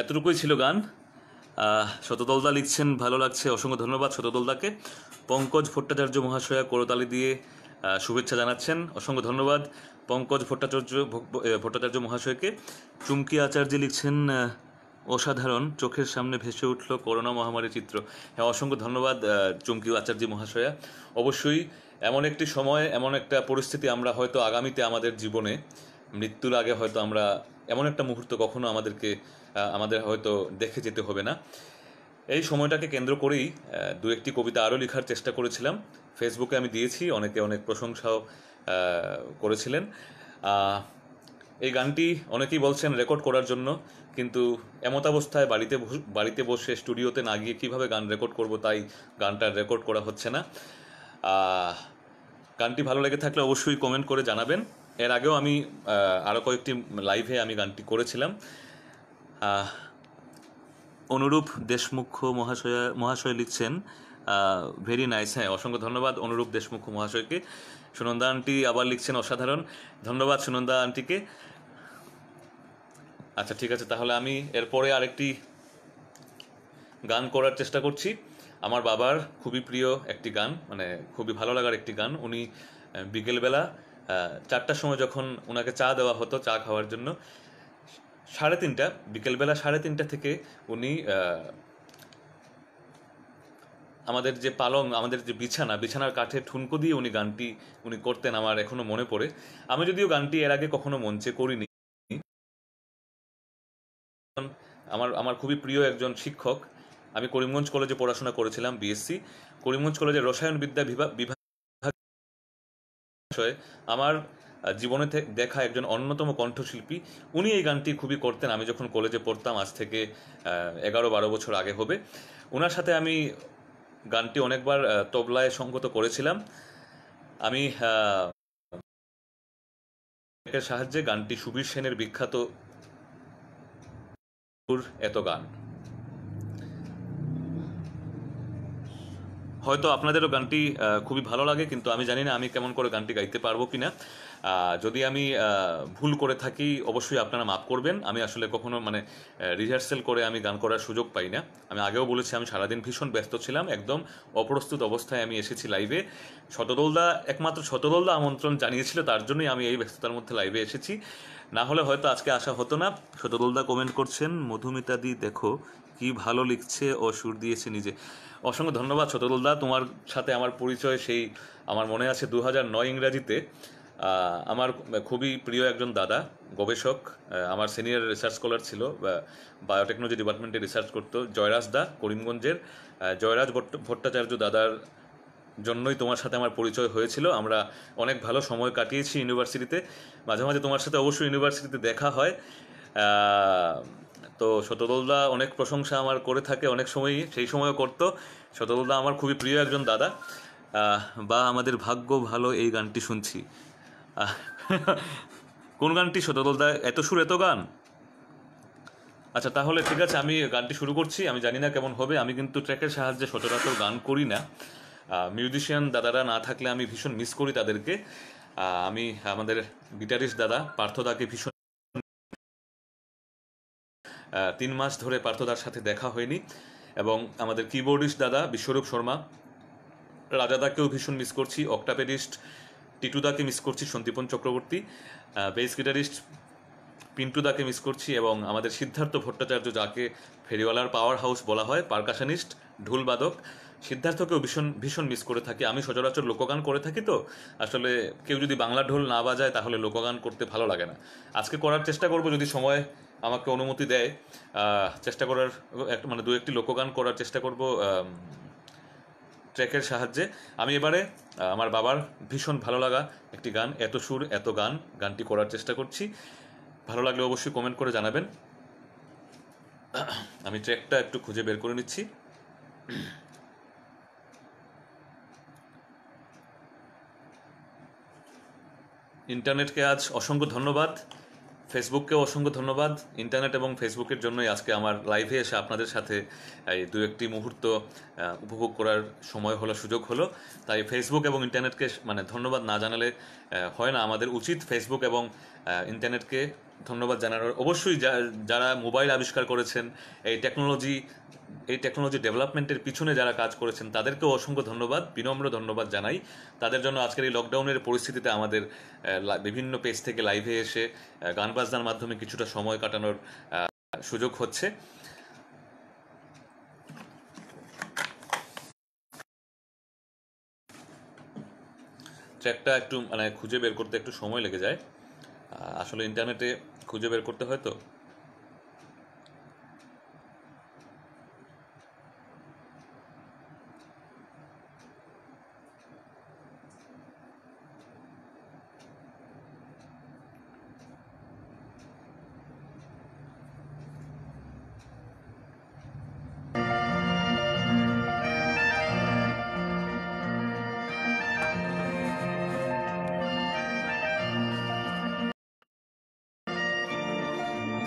এতটুকুই ছিল গান। শতদলদা লিখছেন, ভালো লাগছে, অসংখ্য ধন্যবাদ শতদলদাকে। পঙ্কজ ভট্টাচার্য মহাশয়া করতালি দিয়ে শুভেচ্ছা জানাচ্ছেন, অসংখ্য ধন্যবাদ পঙ্কজ ভট্টাচার্য মহাশয়কে। চুমকি আচার্য লিখছেন, অসাধারণ, চোখের সামনে ভেসে উঠল করোনা মহামারী চিত্র। হ্যাঁ, অসংখ্য ধন্যবাদ চুমকি আচার্য মহাশয়া। অবশ্যই এমন একটি সময়, এমন একটা পরিস্থিতি আমরা হয়তো আগামীতে আমাদের জীবনে মৃত্যুর আগে হয়তো আমরা এমন একটা মুহূর্ত কখনো আমাদের হয়তো দেখে যেতে হবে না। এই সময়টাকে কেন্দ্র করেই দু একটি কবিতা আরও লেখার চেষ্টা করেছিলাম। ফেসবুকে আমি দিয়েছি, অনেকে অনেক প্রশংসাও করেছিলেন। এই গানটি অনেকেই বলছেন রেকর্ড করার জন্য, কিন্তু এমতাবস্থায় বাড়িতে বসে স্টুডিওতে না গিয়ে কীভাবে গান রেকর্ড করব, তাই গানটা রেকর্ড করা হচ্ছে না। গানটি ভালো লেগে থাকলে অবশ্যই কমেন্ট করে জানাবেন। এর আগেও আমি আরও কয়েকটি লাইভে আমি গানটি করেছিলাম। অনুরূপ দেশমুখ মহাশয় লিখছেন, ভেরি নাইস। হ্যাঁ, অসংখ্য ধন্যবাদ অনুরূপ দেশমুখ মহাশয়কে। সুনন্দা আন্টি আবার লিখছেন অসাধারণ, ধন্যবাদ সুনন্দা আন্টিকে। আচ্ছা, ঠিক আছে, তাহলে আমি এরপরে আরেকটি গান করার চেষ্টা করছি। আমার বাবার খুবই প্রিয় একটি গান, মানে খুবই ভালো লাগার একটি গান। উনি বিকেলবেলা 4টার সময় যখন ওনাকে চা দেওয়া হতো চা খাওয়ার জন্য, বিকেলবেলা 3:30 থেকে উনি আমাদের যে আমাদের যে বিছানার কাঠের ঠুনকো দিয়ে উনি গানটি করতেন। আমার এখনো মনে পড়ে। আমি যদিও গানটি এর আগে কখনো মঞ্চে করিনি। আমার খুবই প্রিয় একজন শিক্ষক, আমি করিমগঞ্জ কলেজে পড়াশোনা করেছিলাম, বিএসসি। করিমগঞ্জ কলেজের রসায়ন বিদ্যা বিভাগ আমার জীবনে দেখা একজন অন্যতম কণ্ঠশিল্পী। উনি এই গানটি খুবই করতেন আমি যখন কলেজে পড়তাম, আজ থেকে 11-12 বছর আগে হবে। ওনার সাথে আমি গানটি অনেকবার তবলায় সঙ্গত করেছিলাম। আমি এর সাহায্যে গানটি সুবীর সেনের বিখ্যাত এত গান। হয়তো আপনাদেরও গানটি খুবই ভালো লাগে, কিন্তু আমি জানি না আমি কেমন করে গানটি গাইতে পারবো কিনা। যদি আমি ভুল করে থাকি অবশ্যই আপনারা মাফ করবেন। আমি আসলে কখনো মানে রিহার্সেল করে আমি গান করার সুযোগ পাই না। আমি আগেও বলেছি আমি সারাদিন ভীষণ ব্যস্ত ছিলাম, একদম অপ্রস্তুত অবস্থায় আমি এসেছি লাইভে। একমাত্র শতদলদা আমন্ত্রণ জানিয়েছিল, তার জন্যই আমি এই ব্যস্ততার মধ্যে লাইভে এসেছি, না হলে হয়তো আজকে আসা হতো না। শতদলদা কমেন্ট করছেন, মধুমিতাদি দেখো কি ভালো লিখছে ও সুর দিয়েছে নিজে। অসংখ্য ধন্যবাদ শতদলদা, তোমার সাথে আমার পরিচয় সেই আমার মনে আছে 2009 ইংরাজিতে। আমার খুবই প্রিয় একজন দাদা, গবেষক, আমার সিনিয়র রিসার্চ স্কলার ছিল, বায়োটেকনোলজি ডিপার্টমেন্টে রিসার্চ করতো, জয়রাজ দা, করিমগঞ্জের। জয়রাজ ভট্টাচার্য দাদার জন্যই তোমার সাথে আমার পরিচয় হয়েছিল। আমরা অনেক ভালো সময় কাটিয়েছি ইউনিভার্সিটিতে, মাঝে মাঝে তোমার সাথে অবশ্যই ইউনিভার্সিটিতে দেখা হয়। তো শতদলদা অনেক প্রশংসা আমার করে থাকে অনেক সময়ই, সেই সময়ও করতো। শতদলদা আমার খুবই প্রিয় একজন দাদা। বা আমাদের ভাগ্য ভালো এই গানটি শুনছি। কোন গানটি শতদলদা? এত সুর এত গান? আচ্ছা তাহলে ঠিক আছে, আমি গানটি শুরু করছি। আমি জানি না কেমন হবে, আমি কিন্তু ট্র্যাকের সাহায্যে সচরাচর গান করি না। মিউজিশিয়ান দাদারা না থাকলে আমি ভীষণ মিস করি তাদেরকে। আমি আমাদের গিটারিস্ট দাদা পার্থদাকে ভীষণ 3 মাস ধরে পার্থদার সাথে দেখা হয়নি, এবং আমাদের কিবোর্ডিস্ট দাদা বিশ্বরূপ শর্মা, রাজাদাকেও ভীষণ মিস করছি, অক্টাপেডিস্ট টিটুদাকে মিস করছি, সন্দীপন চক্রবর্তী, বেস গিটারিস্ট পিন্টুদাকে মিস করছি, এবং আমাদের সিদ্ধার্থ ভট্টাচার্য, যাকে ফেরিওয়ালার পাওয়ার হাউস বলা হয়, পারকাশনিস্ট, ঢোলবাদক, সিদ্ধার্থকেও ভীষণ ভীষণ মিস করে থাকি। আমি সচরাচর লোকগান করে থাকি, তো আসলে কেউ যদি বাংলা ঢোল না বাজায় তাহলে লোকগান করতে ভালো লাগে না। আজকে করার চেষ্টা করব, যদি সময় আমাকে অনুমতি দেয়, চেষ্টা করার মানে দু একটি লোকগান করার চেষ্টা করব ট্র্যাকের সাহায্যে। আমি এবারে আমার বাবার ভীষণ ভালো লাগা একটি গান, এত সুর এত গান, গানটি করার চেষ্টা করছি। ভালো লাগলে অবশ্যই কমেন্ট করে জানাবেন। আমি ট্র্যাকটা একটু খুঁজে বের করে নিচ্ছি। ইন্টারনেটকে আজ অসংখ্য ধন্যবাদ, ফেসবুককেও অসংখ্য ধন্যবাদ। ইন্টারনেট এবং ফেসবুকের জন্যই আজকে আমার লাইভে এসে আপনাদের সাথে এই দু একটি মুহূর্ত উপভোগ করার সময় হলো, সুযোগ হলো। তাই ফেসবুক এবং ইন্টারনেটকে মানে ধন্যবাদ না জানালে হয় না। আমাদের উচিত ফেসবুক এবং ইন্টারনেটকে ধন্যবাদ জানানোর। অবশ্যই যারা মোবাইল আবিষ্কার করেছেন, এই টেকনোলজি ডেভেলপমেন্টের পিছনে যারা কাজ করেছেন, তাদেরকেও অসংখ্য ধন্যবাদ, বিনম্র ধন্যবাদ জানাই। তাদের জন্য আজকের এই লকডাউনের পরিস্থিতিতে আমাদের বিভিন্ন পেজ থেকে লাইভে এসে গান বাজনার মাধ্যমে কিছুটা সময় কাটানোর সুযোগ হচ্ছে। ট্র্যাকটা একটু মানে খুঁজে বের করতে একটু সময় লেগে যায়, আসলে ইন্টারনেটে খুঁজে বের করতে হয় তো।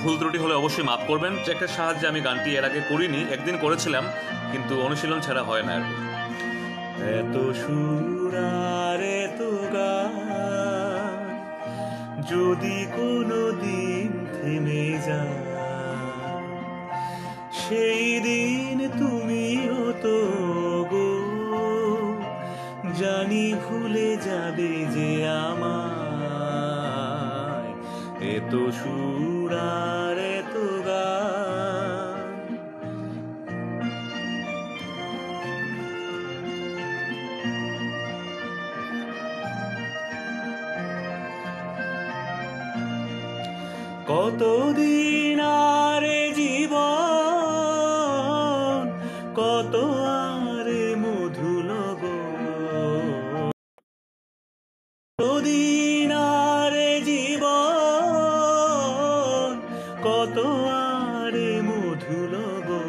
ভুল ত্রুটি হলে অবশ্যই মাফ করবেন। ট্র্যাকের সাহায্যে আমি গানটি এর আগে করিনি, একদিন করেছিলাম, কিন্তু অনুশীলন ছাড়া হয় না আর কি। এত সুর আর এত গান যদি কোনো দিন থেমে যায়, সেই দিন তুমিও তো গো জানি ভুলে যাবে যে আমায়। এত সুর আর এত গান কতদিন আর জীবন, কত আর মধুল গো, কতদিন আর জীবন, কত আর মধুল গো,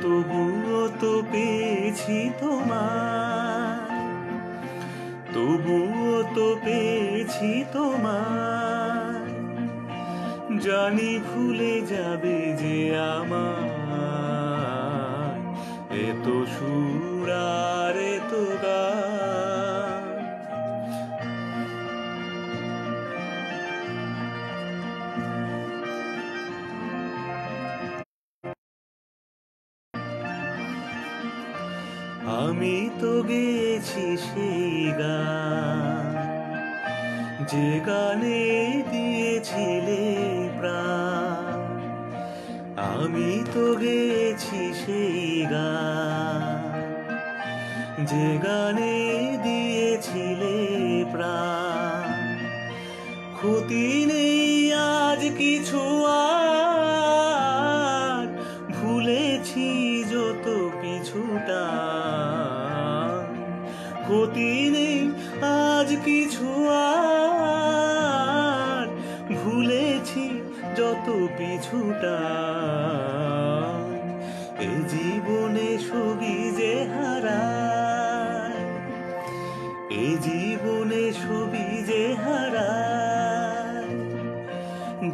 তবুও তো পেয়েছি তোমায়, তবুও তো পেয়েছি তোমায়, জানি ভুলে যাবে যে আমায়। এত সুর আর এত গান। আমি তো গেয়েছি সেই গান, যে গানে দিয়েছিলে প্রাণ। আমি তো গেয়েছি সেই গান, যে গানে দিয়েছিলে প্রাণ। ক্ষতি নেই আজ কিছু আর, ভুলেছি যত পিছুটা। ক্ষতি নেই আজ কিছু আর, ভুলেছি যত পিছুটা। এ জীবনে সবই যে হারায়, এ জীবনে সবই যে হারায়।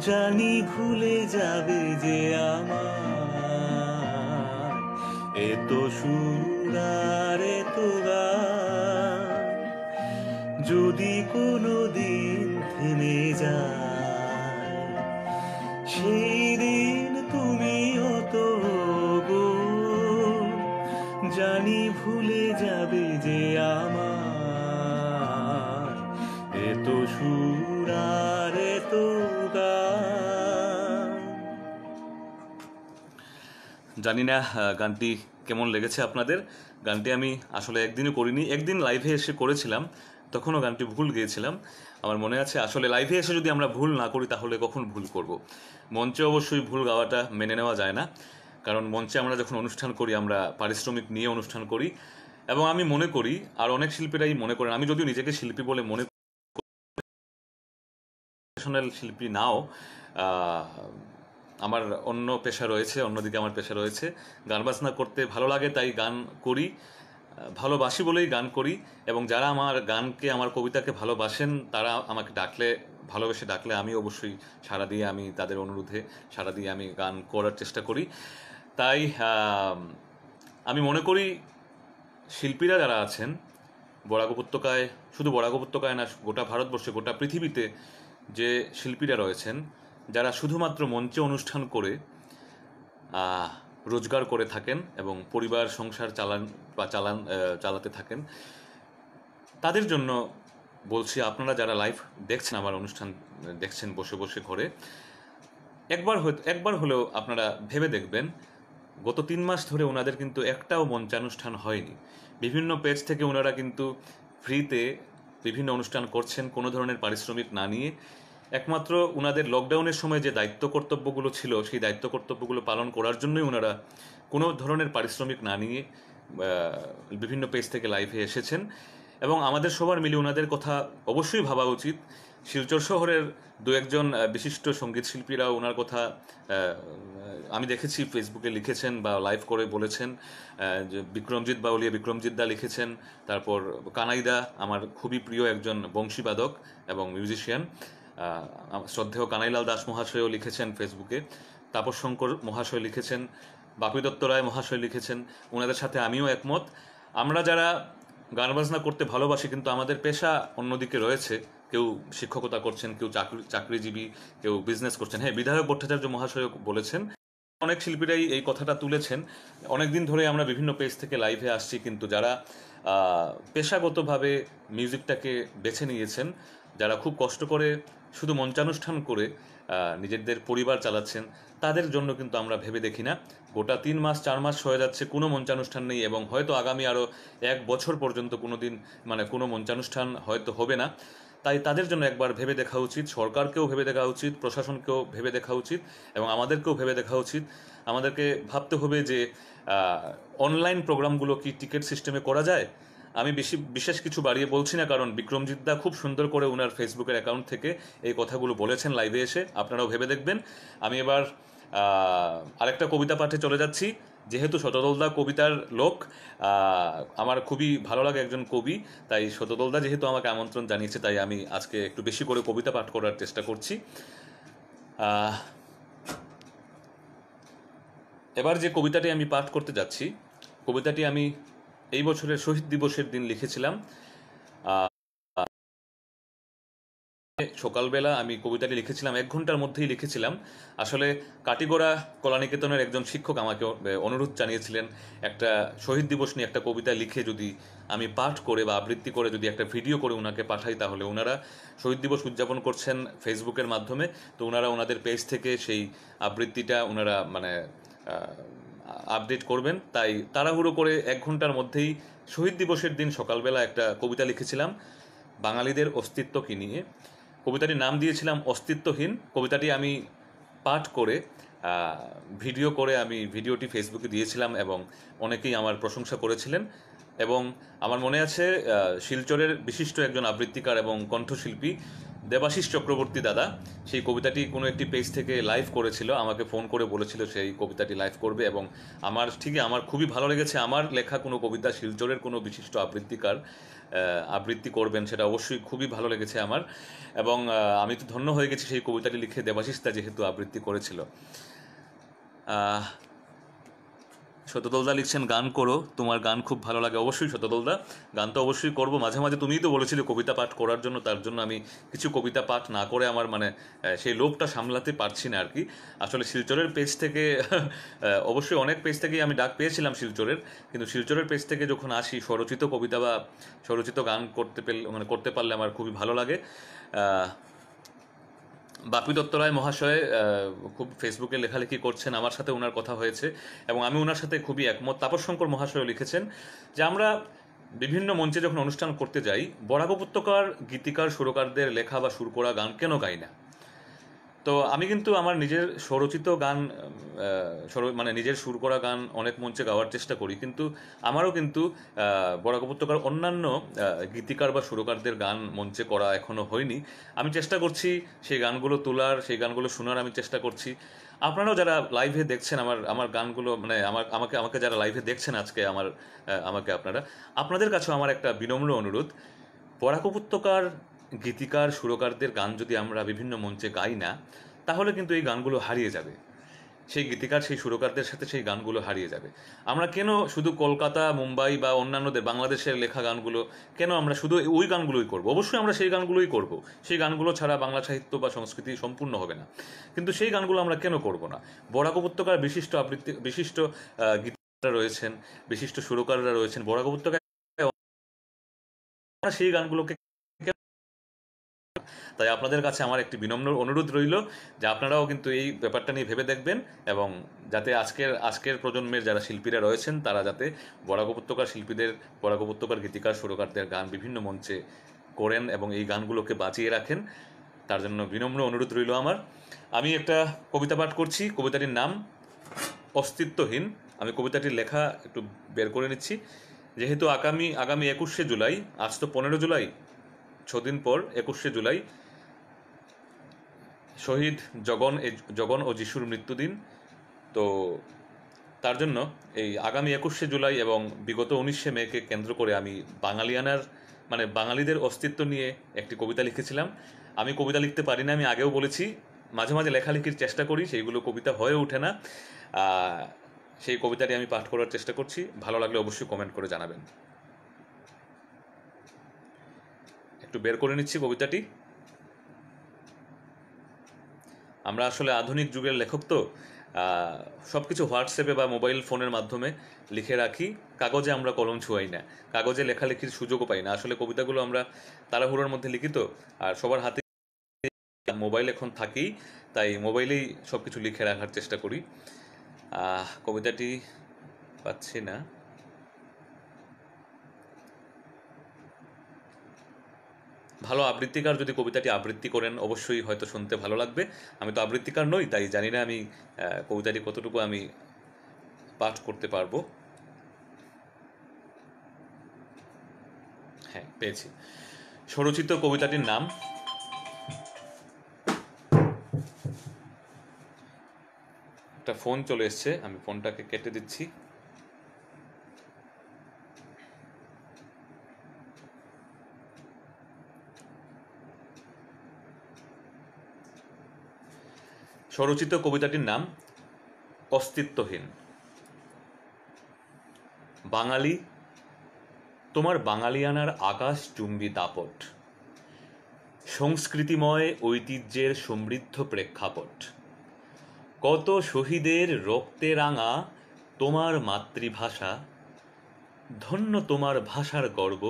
জানি ভুলে যাবে যে আমার এত সুর আর এত গান। যদি কোনো দিন থেমে যায়, সেই দিন তুমিও তো গো। জানি ভুলে যাবে যে আমার এত সুর আর এত গান। জানি না গানটি কেমন লেগেছে আপনাদের। গানটি আমি আসলে একদিনও করিনি, একদিন লাইভে এসে করেছিলাম, তখনও গানটি ভুল গিয়েছিলাম। আমার মনে আছে আসলে লাইভে এসে যদি আমরা ভুল না করি তাহলে কখন ভুল করব। মঞ্চে অবশ্যই ভুল গাওয়াটা মেনে নেওয়া যায় না, কারণ মঞ্চে আমরা যখন অনুষ্ঠান করি আমরা পারিশ্রমিক নিয়ে অনুষ্ঠান করি। এবং আমি মনে করি, আর অনেক শিল্পীরাই মনে করেন, আমি যদিও নিজেকে শিল্পী বলে মনে প্রফেশনাল শিল্পী নাও, আমার অন্য পেশা রয়েছে, অন্যদিকে আমার পেশা রয়েছে। গান বাজনা করতে ভালো লাগে তাই গান করি, ভালোবাসি বলেই গান করি। এবং যারা আমার গানকে, আমার কবিতাকে ভালোবাসেন তারা আমাকে ডাকলে, ভালোবেসে ডাকলে আমি অবশ্যই সাড়া দিয়ে, আমি তাদের অনুরোধে সাড়া দিয়ে আমি গান করার চেষ্টা করি। তাই আমি মনে করি শিল্পীরা যারা আছেন বরাক উপত্যকায়, শুধু বরাক উপত্যকায় না, গোটা ভারতবর্ষে, গোটা পৃথিবীতে যে শিল্পীরা রয়েছেন যারা শুধুমাত্র মঞ্চে অনুষ্ঠান করে রোজগার করে থাকেন এবং পরিবার সংসার চালাতে থাকেন, তাদের জন্য বলছি, আপনারা যারা লাইভ দেখছেন, আমার অনুষ্ঠান দেখছেন বসে বসে ঘরে, একবার হলেও আপনারা ভেবে দেখবেন, গত 3 মাস ধরে ওনাদের কিন্তু একটাও মঞ্চানুষ্ঠান হয়নি। বিভিন্ন পেজ থেকে ওনারা কিন্তু ফ্রিতে বিভিন্ন অনুষ্ঠান করছেন, কোনো ধরনের পারিশ্রমিক না নিয়ে। একমাত্র ওনাদের লকডাউনের সময় যে দায়িত্ব কর্তব্যগুলো ছিল, সেই দায়িত্ব কর্তব্যগুলো পালন করার জন্যই ওনারা কোনো ধরনের পারিশ্রমিক না নিয়ে বিভিন্ন পেজ থেকে লাইভে এসেছেন। এবং আমাদের সবার মিলে ওনাদের কথা অবশ্যই ভাবা উচিত। শিলচর শহরের 2-1জন বিশিষ্ট সঙ্গীত শিল্পীরা ওনার কথা আমি দেখেছি ফেসবুকে লিখেছেন বা লাইভ করে বলেছেন। যে বিক্রমজিৎ বাউলিয়া, বিক্রমজিৎ দা লিখেছেন, তারপর কানাইদা, আমার খুবই প্রিয় একজন বংশীবাদক এবং মিউজিশিয়ান, শ্রদ্ধেয় কানাইলাল দাস মহাশয়ও লিখেছেন ফেসবুকে, তাপস শঙ্কর মহাশয় লিখেছেন, বাপি দত্ত রায় মহাশয় লিখেছেন। ওনাদের সাথে আমিও একমত। আমরা যারা গান বাজনা করতে ভালোবাসি কিন্তু আমাদের পেশা অন্যদিকে রয়েছে, কেউ শিক্ষকতা করছেন, কেউ চাকরিজীবী, কেউ বিজনেস করছেন। হ্যাঁ, বিধায়ক ভট্টাচার্য মহাশয় বলেছেন, অনেক শিল্পীরাই এই কথাটা তুলেছেন। অনেকদিন ধরে আমরা বিভিন্ন পেজ থেকে লাইভে আসছি, কিন্তু যারা পেশাগতভাবে মিউজিকটাকে বেছে নিয়েছেন, যারা খুব কষ্ট করে শুধু মঞ্চানুষ্ঠান করে নিজেদের পরিবার চালাচ্ছেন, তাদের জন্য কিন্তু আমরা ভেবে দেখি না। গোটা 3 মাস 4 মাস হয়ে যাচ্ছে কোনো মঞ্চানুষ্ঠান নেই, এবং হয়তো আগামী আরও 1 বছর পর্যন্ত কোনো মঞ্চানুষ্ঠান হয়তো হবে না। তাই তাদের জন্য একবার ভেবে দেখা উচিত, সরকারকেও ভেবে দেখা উচিত, প্রশাসনকেও ভেবে দেখা উচিত, এবং আমাদেরকেও ভেবে দেখা উচিত। আমাদেরকে ভাবতে হবে যে অনলাইন প্রোগ্রামগুলো কি টিকিট সিস্টেমে করা যায়। আমি বিশেষ কিছু বাড়িয়ে বলছি না, কারণ বিক্রমজিৎ দা খুব সুন্দর করে ওনার ফেসবুকের অ্যাকাউন্ট থেকে এই কথাগুলো বলেছেন লাইভে এসে, আপনারাও ভেবে দেখবেন। আমি এবার আরেকটা কবিতা পাঠে চলে যাচ্ছি। যেহেতু শতদলদা কবিতার লোক, আমার খুবই ভালো লাগে একজন কবি, তাই শতদলদা যেহেতু আমাকে আমন্ত্রণ জানিয়েছে, তাই আমি আজকে একটু বেশি করে কবিতা পাঠ করার চেষ্টা করছি। এবার যে কবিতাটি আমি পাঠ করতে যাচ্ছি, কবিতাটি আমি এই বছরের শহীদ দিবসের দিন লিখেছিলাম। সকালবেলা আমি কবিতাটি লিখেছিলাম, 1 ঘন্টার মধ্যেই লিখেছিলাম। আসলে কাটিগড়া কলানিকেতনের একজন শিক্ষক আমাকে অনুরোধ জানিয়েছিলেন একটা শহীদ দিবস নিয়ে একটা কবিতা লিখে যদি আমি পাঠ করে বা আবৃত্তি করে যদি একটা ভিডিও করে ওনাকে পাঠাই, তাহলে ওনারা শহীদ দিবস উদযাপন করছেন ফেসবুকের মাধ্যমে। তো ওনারা ওনাদের পেজ থেকে সেই আবৃত্তিটা ওনারা মানে আপডেট করবেন। তাই তাড়াহুড়ো করে 1 ঘন্টার মধ্যেই শহীদ দিবসের দিন সকালবেলা একটা কবিতা লিখেছিলাম বাঙালিদের অস্তিত্বকে নিয়ে। কবিতাটির নাম দিয়েছিলাম অস্তিত্বহীন। কবিতাটি আমি পাঠ করে ভিডিও করে আমি ভিডিওটি ফেসবুকে দিয়েছিলাম এবং অনেকেই আমার প্রশংসা করেছিলেন। এবং আমার মনে আছে শিলচরের বিশিষ্ট একজন আবৃত্তিকার এবং কণ্ঠশিল্পী দেবাশিস চক্রবর্তী দাদা সেই কবিতাটি কোনো একটি পেজ থেকে লাইভ করেছিল, আমাকে ফোন করে বলেছিল সেই কবিতাটি লাইভ করবে। এবং আমার খুবই ভালো লেগেছে। আমার লেখা কোনো কবিতা শিলচরের কোনো বিশিষ্ট আবৃত্তিকার আবৃত্তি করবেন, সেটা অবশ্যই খুবই ভালো লেগেছে আমার। এবং আমি তো ধন্য হয়ে গেছি সেই কবিতাটি লিখে দেবাশিসদা যেহেতু আবৃত্তি করেছিল। শতদলদা লিখছেন গান করো, তোমার গান খুব ভালো লাগে। অবশ্যই শতদলদা, গান তো অবশ্যই করবো। মাঝে মাঝে তুমিই তো বলেছিলে কবিতা পাঠ করার জন্য, তার জন্য আমি কিছু কবিতা পাঠ না করে আমার মানে সেই লোভটা সামলাতে পারছি না আর কি। আসলে শিলচরের পেজ থেকে অবশ্যই অনেক পেজ থেকেই আমি ডাক পেয়েছিলাম শিলচরের, কিন্তু শিলচরের পেজ থেকে যখন আসি স্বরচিত কবিতা বা স্বরচিত গান করতে পারলে আমার খুবই ভালো লাগে। বাপি দত্ত রায় মহাশয় খুব ফেসবুকে লেখালেখি করছেন, আমার সাথে ওনার কথা হয়েছে এবং আমি ওনার সাথে খুবই একমত। তাপস শঙ্কর মহাশয় লিখেছেন যে আমরা বিভিন্ন মঞ্চে যখন অনুষ্ঠান করতে যাই, বরাক উপত্যকার গীতিকার সুরকারদের লেখা বা সুর করা গান কেন গাই না। তো আমি কিন্তু আমার নিজের স্বরচিত গান মানে নিজের সুর করা গান অনেক মঞ্চে গাওয়ার চেষ্টা করি, কিন্তু আমারও কিন্তু বরাক উপত্যকার অন্যান্য গীতিকার বা সুরকারদের গান মঞ্চে করা এখনো হয়নি। আমি চেষ্টা করছি সেই গানগুলো তোলার, সেই গানগুলো শোনার আমি চেষ্টা করছি। আপনারাও যারা লাইভে দেখছেন আমার গানগুলো, মানে আমাকে যারা লাইভে দেখছেন আজকে আমাকে আপনাদের কাছেও আমার একটা বিনম্র অনুরোধ, বরাক উপত্যকার গীতিকার সুরকারদের গান যদি আমরা বিভিন্ন মঞ্চে গাই না, তাহলে কিন্তু এই গানগুলো হারিয়ে যাবে। সেই গীতিকার সেই সুরকারদের সাথে সেই গানগুলো হারিয়ে যাবে। আমরা কেন শুধু কলকাতা, মুম্বাই বা অন্যান্যদের বাংলাদেশের লেখা গানগুলো কেন আমরা শুধু ওই গানগুলোই করব? অবশ্যই আমরা সেই গানগুলোই করব, সেই গানগুলো ছাড়া বাংলা সাহিত্য বা সংস্কৃতি সম্পূর্ণ হবে না। কিন্তু সেই গানগুলো আমরা কেন করব না? বরাক উপত্যকার বিশিষ্ট গীতিকাররা রয়েছেন, বিশিষ্ট সুরকাররা রয়েছেন বরাক উপত্যকায়, সেই গানগুলোকে। তাই আপনাদের কাছে আমার একটি বিনম্র অনুরোধ রইল যে আপনারাও কিন্তু এই ব্যাপারটা নিয়ে ভেবে দেখবেন এবং যাতে আজকের প্রজন্মের যারা শিল্পীরা রয়েছেন তারা যাতে বরাক উপত্যকার গীতিকার সুরকারদের গান বিভিন্ন মঞ্চে করেন এবং এই গানগুলোকে বাঁচিয়ে রাখেন, তার জন্য বিনম্র অনুরোধ রইল আমার। আমি একটা কবিতা পাঠ করছি, কবিতাটির নাম অস্তিত্বহীন। আমি কবিতাটির লেখা একটু বের করে নিচ্ছি। যেহেতু আগামী 21শে জুলাই, আজ তো 15 জুলাই, 6 দিন পর 21শে জুলাই শহীদ জগন ও যিশুর মৃত্যুদিন। তো তার জন্য এই আগামী 21শে জুলাই এবং বিগত 19শে মেকে কেন্দ্র করে আমি বাঙালিদের অস্তিত্ব নিয়ে একটি কবিতা লিখেছিলাম। আমি কবিতা লিখতে পারি না, আমি আগেও বলেছি। মাঝে মাঝে লেখালেখির চেষ্টা করি, সেইগুলো কবিতা হয়ে ওঠে না। সেই কবিতাটি আমি পাঠ করার চেষ্টা করছি। ভালো লাগলে অবশ্যই কমেন্ট করে জানাবেন। একটু বের করে নিচ্ছি কবিতাটি। আমরা আসলে আধুনিক যুগের লেখক, তো সব কিছু হোয়াটসঅ্যাপে বা মোবাইল ফোনের মাধ্যমে লিখে রাখি, কাগজে আমরা কলম ছুঁয়াই না, কাগজে লেখালেখির সুযোগও পাই না। আসলে কবিতাগুলো আমরা তাড়াহুড়োর মধ্যে লিখি, তো আর সবার হাতে মোবাইল এখন থাকেই, তাই মোবাইলেই সব কিছু লিখে রাখার চেষ্টা করি। কবিতাটি পাচ্ছি না। ভালো আবৃত্তিকার যদি কবিতাটি আবৃত্তি করেন অবশ্যই হয়তো শুনতে ভালো লাগবে। আমি তো আবৃত্তিকার নই, তাই জানি না আমি কবিতাটি কতটুকু আমি পাঠ করতে পারবো। হ্যাঁ, পেয়েছি। স্বরচিত কবিতাটির নাম একটা ফোন চলে এসছে, আমি ফোনটাকে কেটে দিচ্ছি। স্বরচিত কবিতাটির নাম অস্তিত্বহীন। বাঙালি, তোমার বাঙালিয়ানার আকাশ চুম্বি দাপট, সংস্কৃতিময় ঐতিহ্যের সমৃদ্ধ প্রেক্ষাপট, কত শহীদের রক্তে রাঙা তোমার মাতৃভাষা, ধন্য তোমার ভাষার গর্ব,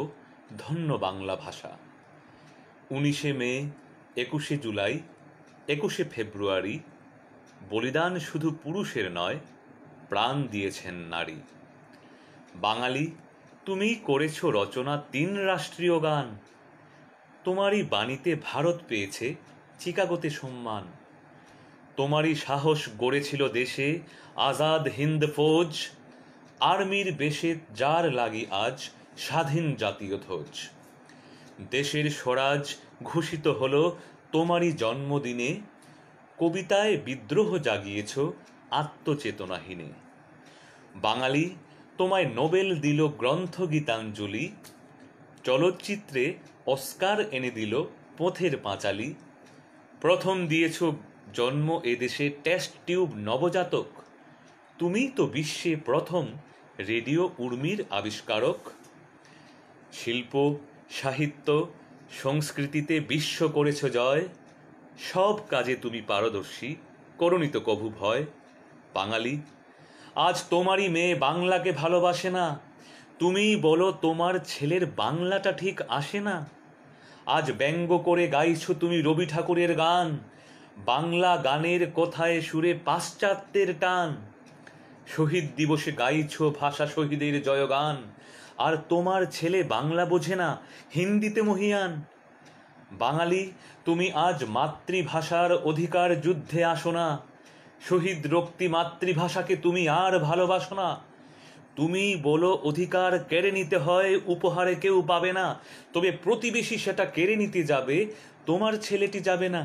ধন্য বাংলা ভাষা। 19শে মে, 21শে জুলাই, 21শে ফেব্রুয়ারি, বলিদান শুধু পুরুষের নয়, প্রাণ দিয়েছেন নারী। বাঙালি, তুমি করেছ রচনা 3 রাষ্ট্রীয় গান, তোমারই বাণীতে ভারত পেয়েছে চিকাগোতে সম্মান। তোমারই সাহস গড়েছিল দেশে আজাদ হিন্দ ফৌজ, আর্মির বেশে যার লাগি আজ স্বাধীন জাতীয় ধ্বজ। দেশের স্বরাজ ঘোষিত হলো তোমারই জন্মদিনে, কবিতায় বিদ্রোহ জাগিয়েছ আত্মচেতনাহীনে। বাঙালি, তোমায় নোবেল দিল গ্রন্থ গীতাঞ্জলি, চলচ্চিত্রে অস্কার এনে দিল পথের পাঁচালী। প্রথম দিয়েছ জন্ম এদেশে টেস্ট টিউব নবজাতক, তুমিই তো বিশ্বে প্রথম রেডিও উর্মির আবিষ্কারক। শিল্প, সাহিত্য, সংস্কৃতিতে বিশ্ব করেছ জয়, সব কাজে তুমি পারদর্শী, করোনি তো কভু ভয়। বাঙালি, আজ তোমারই মেয়ে বাংলাকে ভালোবাসে না, তুমিই বলো তোমার ছেলের বাংলাটা ঠিক আসে না। আজ ব্যঙ্গ করে গাইছো তুমি রবি ঠাকুরের গান, বাংলা গানের কথায় সুরে পাশ্চাত্যের টান। শহীদ দিবসে গাইছো ভাষা শহীদের জয়গান, আর তোমার ছেলে বাংলা বোঝে না, হিন্দিতে মহিয়ান। বাঙালি, তুমি আজ মাতৃভাষার অধিকার যুদ্ধে আসো না, শহীদ রক্তি মাতৃভাষাকে তুমি আর ভালোবাসো না। তুমি বলো অধিকার কেড়ে নিতে হয়, উপহারে কেউ পাবে না, তবে প্রতিবেশী সেটা কেড়ে নিতে যাবে, তোমার ছেলেটি যাবে না।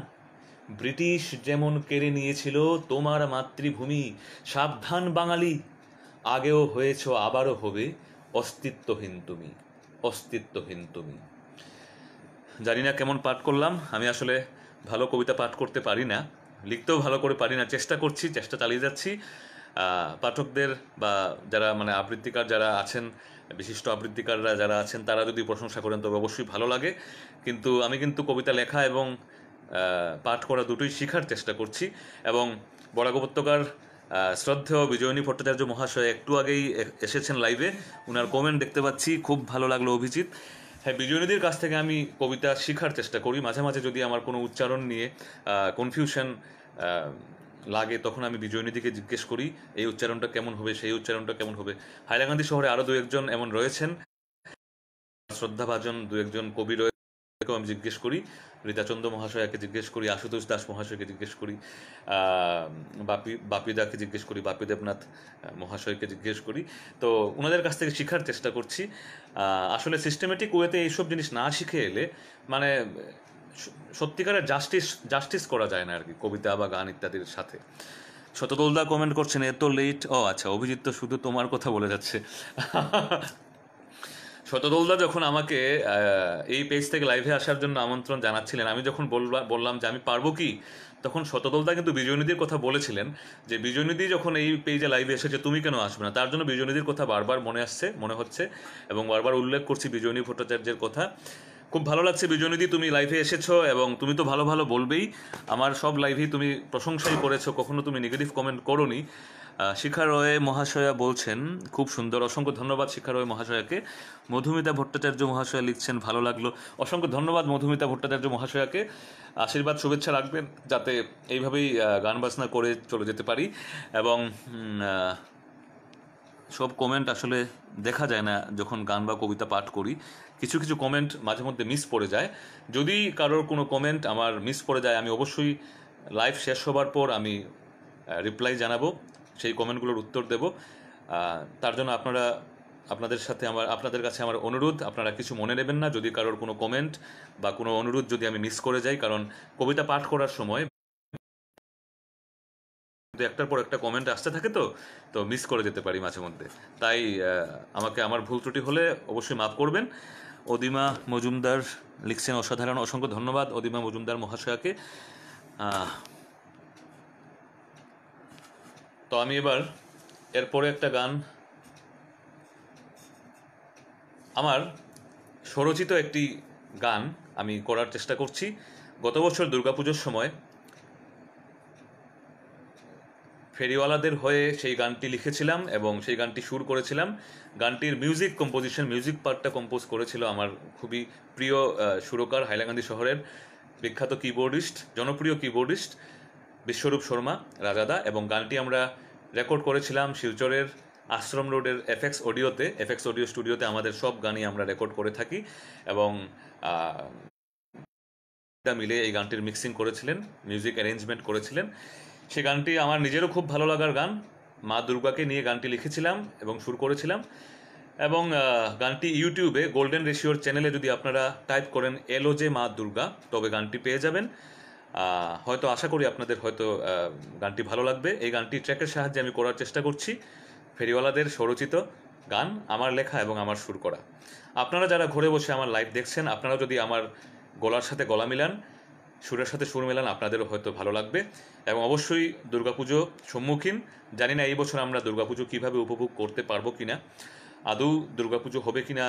ব্রিটিশ যেমন কেড়ে নিয়েছিল তোমার মাতৃভূমি, সাবধান বাঙালি, আগেও হয়েছ আবারও হবে অস্তিত্বহীন তুমি, অস্তিত্বহীন তুমি। জানি না কেমন পাঠ করলাম, আমি আসলে ভালো কবিতা পাঠ করতে পারি না, লিখতেও ভালো করে পারি না, চেষ্টা করছি, চেষ্টা চালিয়ে যাচ্ছি। পাঠকদের বা যারা মানে আবৃত্তিকার যারা আছেন, বিশিষ্ট আবৃত্তিকাররা যারা আছেন, তারা যদি প্রশংসা করেন তবে অবশ্যই ভালো লাগে। কিন্তু আমি কিন্তু কবিতা লেখা এবং পাঠ করা দুটোই শেখার চেষ্টা করছি। এবং বরাক উপত্যকার শ্রদ্ধেয় বিজয়িনী ভট্টাচার্য মহাশয় একটু আগেই এসেছেন লাইভে, উনার কমেন্ট দেখতে পাচ্ছি, খুব ভালো লাগলো অভিজিৎ। হ্যাঁ, বিজয়িনীদের কাছ থেকে আমি কবিতা শেখার চেষ্টা করি, মাঝে মাঝে যদি আমার কোনো উচ্চারণ নিয়ে কনফিউশন লাগে তখন আমি বিজয়নিধিকে জিজ্ঞেস করি এই উচ্চারণটা কেমন হবে, সেই উচ্চারণটা কেমন হবে। হাইলাকান্দি শহরে আরও 2-1জন এমন রয়েছেন, শ্রদ্ধাভাজন 2-1জন কবি রয়েছেন, আমি জিজ্ঞেস করি, রীতাচন্দ্র মহাশয়কে জিজ্ঞেস করি, আশুতোষ দাস মহাশয়কে জিজ্ঞেস করি, বাপিদাকে জিজ্ঞেস করি, বাপি দেবনাথ মহাশয়কে জিজ্ঞেস করি। তো ওনাদের কাছ থেকে শেখার চেষ্টা করছি। আসলে সিস্টেমেটিক ওয়েতে এইসব জিনিস না শিখে এলে মানে সত্যিকারের জাস্টিস করা যায় না আর কি, কবিতা বা গান ইত্যাদির সাথে। শতদলদা কমেন্ট করছেন এত লেট, ও আচ্ছা, অভিজিৎ তো শুধু তোমার কথা বলে যাচ্ছে। শতদলদা যখন আমাকে এই পেজ থেকে লাইভে আসার জন্য আমন্ত্রণ জানাচ্ছিলেন, আমি যখন বললাম যে আমি পারবো কি, তখন শতদলদা কিন্তু বিজয়নিধির কথা বলেছিলেন যে বিজয়নিধি যখন এই পেজে লাইভে এসেছে তুমি কেন আসবে না। তার জন্য বিজয়নিধির কথা বারবার মনে হচ্ছে এবং বারবার উল্লেখ করছি বিজয়নী ভট্টাচার্যের কথা। খুব ভালো লাগছে বিজয়নিধি, তুমি লাইভে এসেছো এবং তুমি তো ভালো ভালো বলবেই, আমার সব লাইভেই তুমি প্রশংসাই করেছো, কখনো তুমি নেগেটিভ কমেন্ট করোনি। শিখা রয় মহাশয়া বলছেন খুব সুন্দর, অসংখ্য ধন্যবাদ শিখা রয় মহাশয়াকে। মধুমিতা ভট্টাচার্য মহাশয়া লিখছেন ভালো লাগলো, অসংখ্য ধন্যবাদ মধুমিতা ভট্টাচার্য মহাশয়াকে। আশীর্বাদ শুভেচ্ছা রাখবেন যাতে এইভাবেই গান বাজনা করে চলে যেতে পারি। এবং সব কমেন্ট আসলে দেখা যায় না যখন গান বা কবিতা পাঠ করি, কিছু কিছু কমেন্ট মাঝে মধ্যে মিস পড়ে যায়। যদি কারোর কোনো কমেন্ট আমার মিস পড়ে যায়, আমি অবশ্যই লাইভ শেষ হবার পর আমি রিপ্লাই জানাবো, সেই কমেন্টগুলোর উত্তর দেব। তার জন্য আপনাদের কাছে আমার অনুরোধ, আপনারা কিছু মনে নেবেন না যদি কারোর কোনো কমেন্ট বা কোনো অনুরোধ যদি আমি মিস করে যাই, কারণ কবিতা পাঠ করার সময় একটার পর একটা কমেন্ট আসতে থাকে, তো মিস করে যেতে পারি মাঝে মধ্যে। তাই আমাকে আমার ভুল ত্রুটি হলে অবশ্যই মাফ করবেন। অদিমা মজুমদার লিখছেন অসাধারণ, অসংখ্য ধন্যবাদ অদিমা মজুমদার মহাশয়াকে। তো আমি এবার এরপরে একটা গান আমার স্বরচিত একটি গান আমি করার চেষ্টা করছি। গত বছর দুর্গাপুজোর সময় ফেরিওয়ালাদের হয়ে সেই গানটি লিখেছিলাম এবং সেই গানটি সুর করেছিলাম। গানটির মিউজিক পার্টটা কম্পোজ করেছিল আমার খুবই প্রিয় সুরকার, হাইলাকান্দি শহরের বিখ্যাত জনপ্রিয় কিবোর্ডিস্ট বিশ্বরূপ শর্মা রাজাদা, এবং গানটি আমরা রেকর্ড করেছিলাম শিলচরের আশ্রম রোডের এফএক্স অডিও স্টুডিওতে। আমাদের সব গানই আমরা রেকর্ড করে থাকি এবং মিলে এই গানটির মিক্সিং করেছিলেন, মিউজিক অ্যারেঞ্জমেন্ট করেছিলেন। সে গানটি আমার নিজেরও খুব ভালো লাগার গান। মা দুর্গাকে নিয়ে গানটি লিখেছিলাম এবং সুর করেছিলাম। এবং গানটি ইউটিউবে গোল্ডেন রেশিওর চ্যানেলে যদি আপনারা টাইপ করেন এলওজে মা দুর্গা, তবে গানটি পেয়ে যাবেন। হয়তো আশা করি আপনাদের হয়তো গানটি ভালো লাগবে। এই গানটি ট্র্যাকের সাহায্যে আমি করার চেষ্টা করছি। ফেরিওয়ালাদের স্বরচিত গান, আমার লেখা এবং আমার সুর করা। আপনারা যারা ঘরে বসে আমার লাইভ দেখছেন, আপনারা যদি আমার গলার সাথে গলা মিলান, সুরের সাথে সুর মেলান, আপনাদেরও হয়তো ভালো লাগবে। এবং অবশ্যই দুর্গাপুজো সম্মুখীন। জানি না এই বছর আমরা দুর্গাপুজো কীভাবে উপভোগ করতে পারবো কিনা, আদৌ দুর্গাপুজো হবে কিনা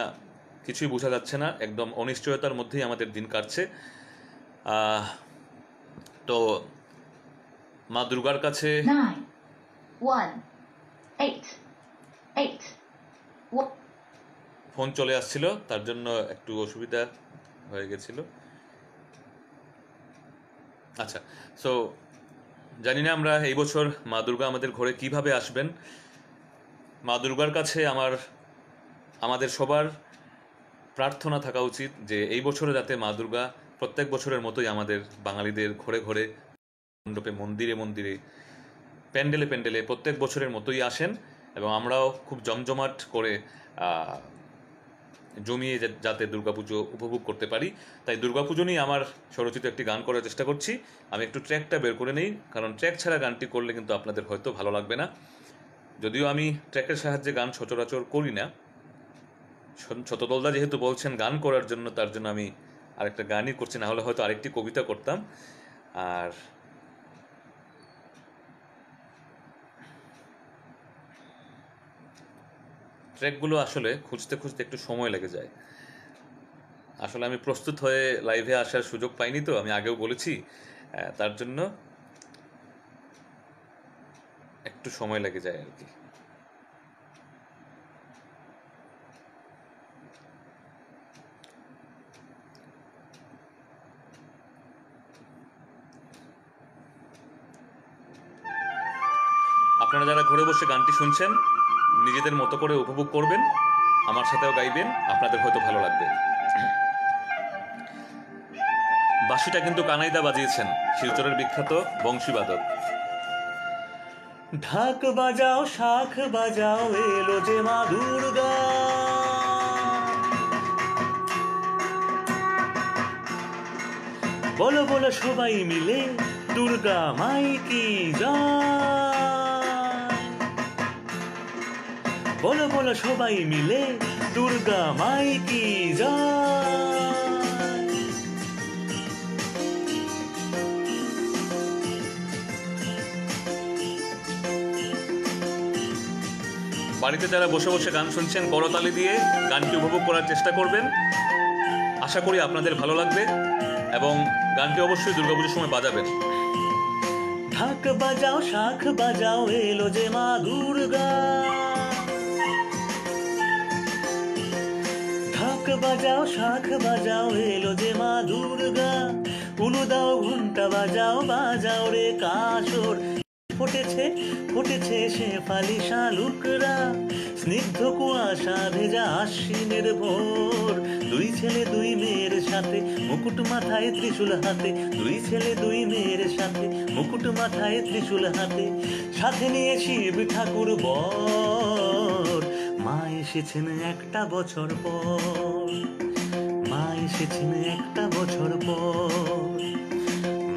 কিছুই বোঝা যাচ্ছে না। একদম অনিশ্চয়তার মধ্যেই আমাদের দিন কাটছে। তো মা দুর্গার কাছে 9, 1, 8, 8, 1. ফোন চলে আসছিল, তার জন্য একটু অসুবিধা হয়ে গেছিল। আচ্ছা, সো জানি না আমরা এই বছর মা দুর্গা আমাদের ঘরে কিভাবে আসবেন। মা দুর্গার কাছে আমাদের সবার প্রার্থনা থাকা উচিত যে এই বছরে যাতে মা দুর্গা প্রত্যেক বছরের মতোই আমাদের বাঙালিদের ঘরে ঘরে, মণ্ডপে, মন্দিরে মন্দিরে, প্যান্ডেলে প্যান্ডেলে প্রত্যেক বছরের মতোই আসেন এবং আমরাও খুব জমজমাট করে জমিয়ে যাতে দুর্গাপুজো উপভোগ করতে পারি। তাই দুর্গাপুজো নিয়ে আমার স্বরচিত একটি গান করার চেষ্টা করছি। আমি একটু ট্র্যাকটা বের করে নিই, কারণ ট্র্যাক ছাড়া গানটি করলে কিন্তু আপনাদের হয়তো ভালো লাগবে না। যদিও আমি ট্র্যাকের সাহায্যে গান সচরাচর করি না। শতদলদা যেহেতু বলছেন গান করার জন্য, তার জন্য আমি আরেকটা গানই করছি, না হলে হয়তো আরেকটি কবিতা করতাম। আর ট্র্যাকগুলো আসলে খুঁজতে খুঁজতে একটু সময় লেগে যায়। আসলে আমি প্রস্তুত হয়ে লাইভে আসার সুযোগ পাইনি, তো আমি আগেও বলেছি, তার জন্য একটু সময় লেগে যায় আর কি। আপনারা যারা ঘরে বসে গানটি শুনছেন, নিজেদের মতো করে উপভোগ করবেন, আমার সাথেও গাইবেন, আপনাদের হয়তো ভালো লাগবে। বাঁশিটা কিন্তু কানাইদা বাজিয়েছেন, শিলচরের বিখ্যাত বংশীবাদক। ঢাক বাজাও, শাখ বাজাও, এলো যে মা দুর্গা। বলো বলো সবাই মিলে দুর্গা মাই কি জয়। বলো বলো সবাই মিলে দুর্গা মাই কি জয়। বাড়িতে যারা বসে বসে গান শুনছেন, করতালি দিয়ে গানটি উপভোগ করার চেষ্টা করবেন। আশা করি আপনাদের ভালো লাগবে এবং গানটি অবশ্যই দুর্গাপুজোর সময় বাজাবেন। ঢাক বাজাও, শাখ বাজাও, এলো যে মা দুর্গা। ঢাক বাজাও, শাখ বাজাও, এলো যে মা দুর্গা। উলু দাও, ঘন্টা বাজাও, বাজাও রে কাসর। ফুটেছে ফুটেছে শেফালি শালুকরা, স্নিগ্ধ কুয়াশা ভেজা আশ্বিনের ভোর। দুই ছেলে দুই মেয়ের সাথে, মুকুট মাথায় ত্রিশূল হাতে। দুই ছেলে দুই মেয়ের সাথে, মুকুট মাথায় ত্রিশূল হাতে। সাথে নিয়ে শিব ঠাকুর বর। মা এসেছেন একটা বছর পর। মা এসেছেন একটা বছর পর।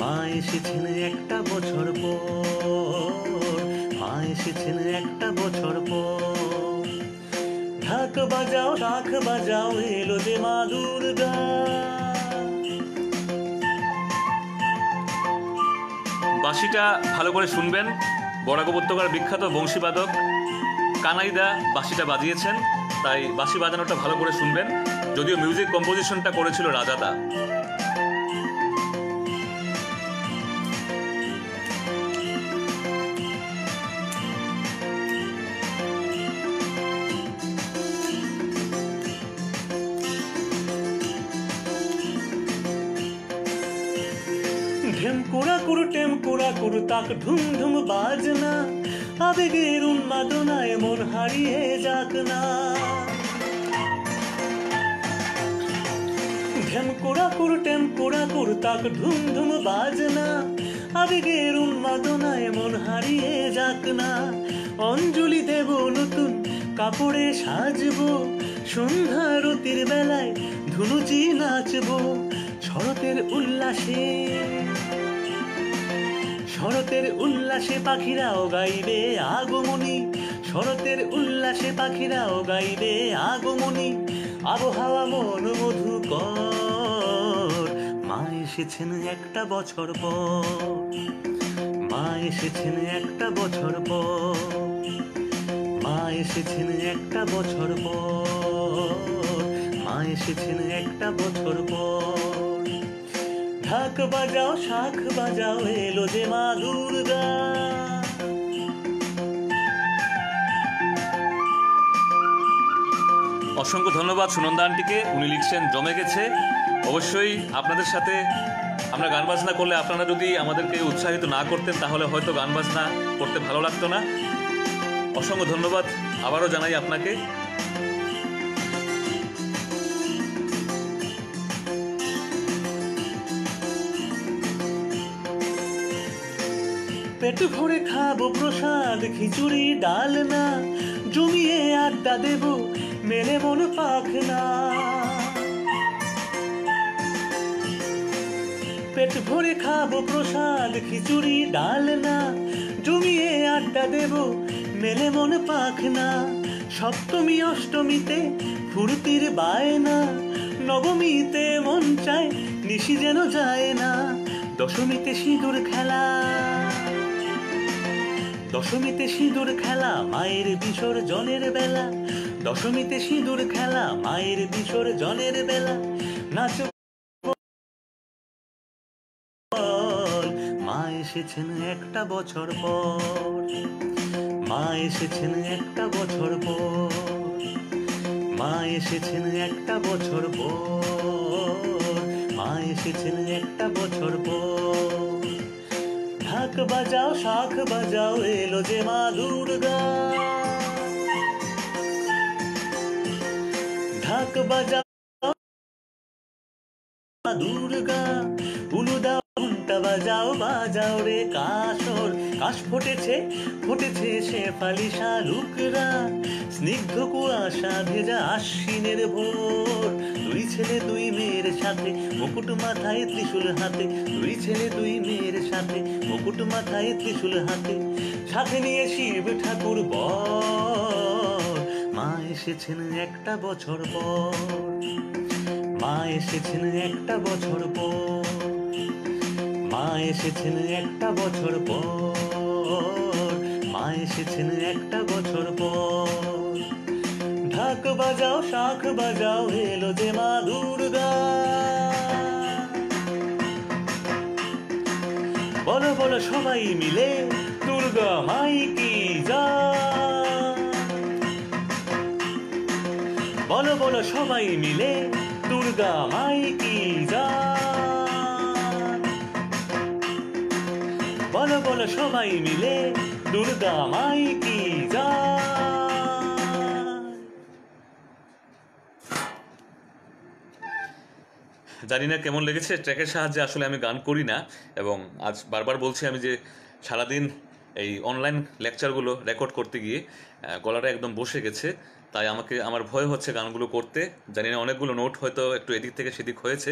মা এসেছেন একটা বছর পর। মা এসেছেন একটা বছর পর। ঢাক বাজাও, শাখ বাজাও, এলো যে মা দুর্গা। বাঁশিটা ভালো করে শুনবেন। বরাক উপত্যকার বিখ্যাত বংশীবাদক কানাইদা বাঁশিটা বাজিয়েছেন। তাই বাঁশি বাজানোটা ভালো করে শুনবেন, যদিও মিউজিক কম্পোজিশনটা করেছিল রাজাদা। ঢেম কোড়া কুড়ু টেম কোড়া কুড়ু তাক ঢুম ঢুম বাজনা, আবেগের উন্মাদনায় মন হারিয়ে যাক না। ঢেম কোড়া কুড়ু টেম কোড়া কুড়ু তাক ঢুম ঢুম বাজনা, আবেগের উন্মাদনায় মন হারিয়ে যাক না। অঞ্জলি দেব নতুন কাপড়ে সাজবো, সন্ধ্যা রতির বেলায় ধুনুচি নাচবো। শরতের উল্লাসে শরতের উল্লাসে পাখিরাও গাইবে আগমনী, শরতের উল্লাসে পাখিরাও গাইবে আগমনী। আবহাওয়া মন মধুকর, মা এসেছেন একটা বছর পর, মা এসেছেন একটা বছর পর, মা এসেছেন একটা বছর পর, মা এসেছেন একটা বছর পর। ঢাক বাজাও শাখ বাজাও এলো যে মা দুর্গা। অসংখ্য ধন্যবাদ সুনন্দা আন্টিকে, উনি লিখছেন জমে গেছে। অবশ্যই আপনাদের সাথে আমরা গান বাজনা করলে আপনারা যদি আমাদেরকে উৎসাহিত না করতেন তাহলে হয়তো গান বাজনা করতে ভালো লাগতো না। অসংখ্য ধন্যবাদ আবারও জানাই আপনাকে। পেট ভরে খাবো প্রসাদ খিচুড়ি ডালনা, জমিয়ে আড্ডা দেব মেলে মন পাখনা। পেট ভরে খাবো প্রসাদ খিচুড়ি ডালনা, জমিয়ে আড্ডা দেব মেলে মন পাখনা। সপ্তমী অষ্টমীতে ফুর্তির বায়না, নবমীতে মন চায় নিশি যেন যায় না। দশমীতে সিঁদুর খেলা, দশমীতে সিঁদুর খেলা মায়ের বিসর্জনের বেলা, দশমীতে সিঁদুর খেলা মায়ের বিসর্জনের বেলা। নাচ মা এসেছেন একটা বছর পর, মা এসেছেন একটা বছর পর, মা এসেছেন একটা বছর পর, মা এসেছেন একটা বছর পর। ঢাক বাজাও শাখ বাজাও এলো যে মা দুর্গা। ঢাক বাজাও মা দুর্গা, উলু দাও ঘন্টা বাজাও বাজাও রে কাসর। কাশ ফুটেছে ফুটেছে শেফালি শালুকরা, স্নিগ্ধ কুয়াশা ভেজা আশ্বিনের ভোর। দুই ছেলে দুই মেয়ের সাথে মুকুট মাথায় ত্রিশূল হাতে, দুই ছেলে দুই মেয়ের সাথে মুকুট মাথায় ত্রিশূল হাতে। সাথে নিয়ে শিব ঠাকুর বর, মা এসেছেন একটা বছর পর, মা এসেছেন একটা বছর পর, মা এসেছেন একটা বছর পর, মা এসেছেন একটা বছর পর। ঢাক বাজাও শাখ বাজাও এলো যে মা দুর্গা। বলো বলো সবাই মিলে দুর্গা মাই কি জয়। বলো বলো সবাই মিলে দুর্গা মাই কি জয়। বলো বলো সবাই মিলে দুর্গা মাই কি জয়। জানি না কেমন লেগেছে, ট্র্যাকের সাহায্যে আসলে আমি গান করি না, এবং আজ বারবার বলছি আমি যে সারাদিন এই অনলাইন লেকচারগুলো রেকর্ড করতে গিয়ে গলাটা একদম বসে গেছে, তাই আমার ভয় হচ্ছে গানগুলো করতে। জানি না অনেকগুলো নোট হয়তো একটু এদিক থেকে সেদিক হয়েছে।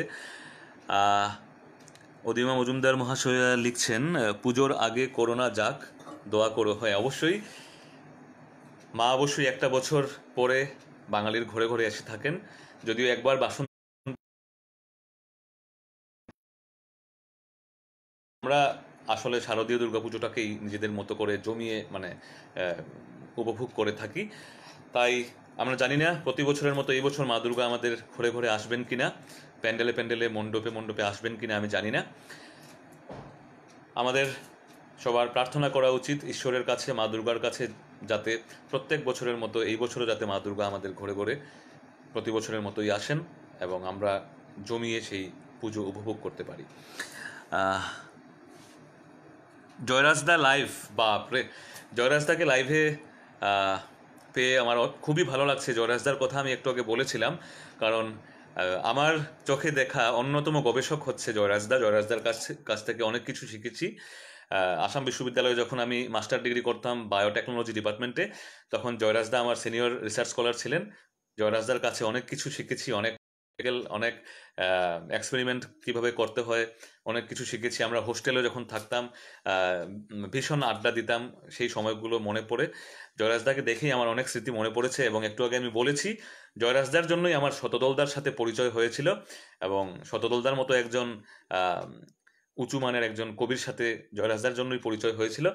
অদিমা মজুমদার মহাশয়া লিখছেন পুজোর আগে করোনা যাক, দোয়া করো। হয় অবশ্যই, মা অবশ্যই একটা বছর পরে বাঙালির ঘরে ঘরে এসে থাকেন। যদিও একবার বাসন আমরা আসলে শারদীয় দুর্গাপুজোটাকেই নিজেদের মতো করে জমিয়ে উপভোগ করে থাকি। তাই আমরা জানি না প্রতি বছরের মতো এই বছর মা দুর্গা আমাদের ঘরে ঘরে আসবেন কিনা, প্যান্ডেলে প্যান্ডেলে মণ্ডপে মণ্ডপে আসবেন কিনা আমি জানি না। আমাদের সবার প্রার্থনা করা উচিত ঈশ্বরের কাছে, মা দুর্গার কাছে, যাতে প্রত্যেক বছরের মতো এই বছরও যাতে মা দুর্গা আমাদের ঘরে ঘরে প্রতি বছরের মতোই আসেন এবং আমরা জমিয়ে সেই পুজো উপভোগ করতে পারি। জয়রাজদা লাইভ, বাপরে, জয়রাজদাকে লাইভে পেয়ে আমার খুবই ভালো লাগছে। জয়রাজদার কথা আমি একটু আগে বলেছিলাম, কারণ আমার চোখে দেখা অন্যতম গবেষক হচ্ছে জয়রাজদা। জয়রাজদার কাছ থেকে অনেক কিছু শিখেছি। আসাম বিশ্ববিদ্যালয়ে যখন আমি মাস্টার ডিগ্রি করতাম বায়োটেকনোলজি ডিপার্টমেন্টে, তখন জয়রাজদা আমার সিনিয়র রিসার্চ স্কলার ছিলেন। জয়রাজদার কাছে অনেক কিছু শিখেছি, অনেক এক্সপেরিমেন্ট কিভাবে করতে হয় অনেক কিছু শিখেছি। আমরা হোস্টেলে যখন থাকতাম ভীষণ আড্ডা দিতাম, সেই সময়গুলো মনে পড়ে। জয়রাজদাকে দেখেই আমার অনেক স্মৃতি মনে পড়েছে এবং একটু আগে আমি বলেছি জয়রাজদার জন্যই আমার শতদলদার সাথে পরিচয় হয়েছিল এবং শতদলদার মতো একজন উঁচু মানের একজন কবির সাথে জয়রাজদার জন্যই পরিচয় হয়েছিল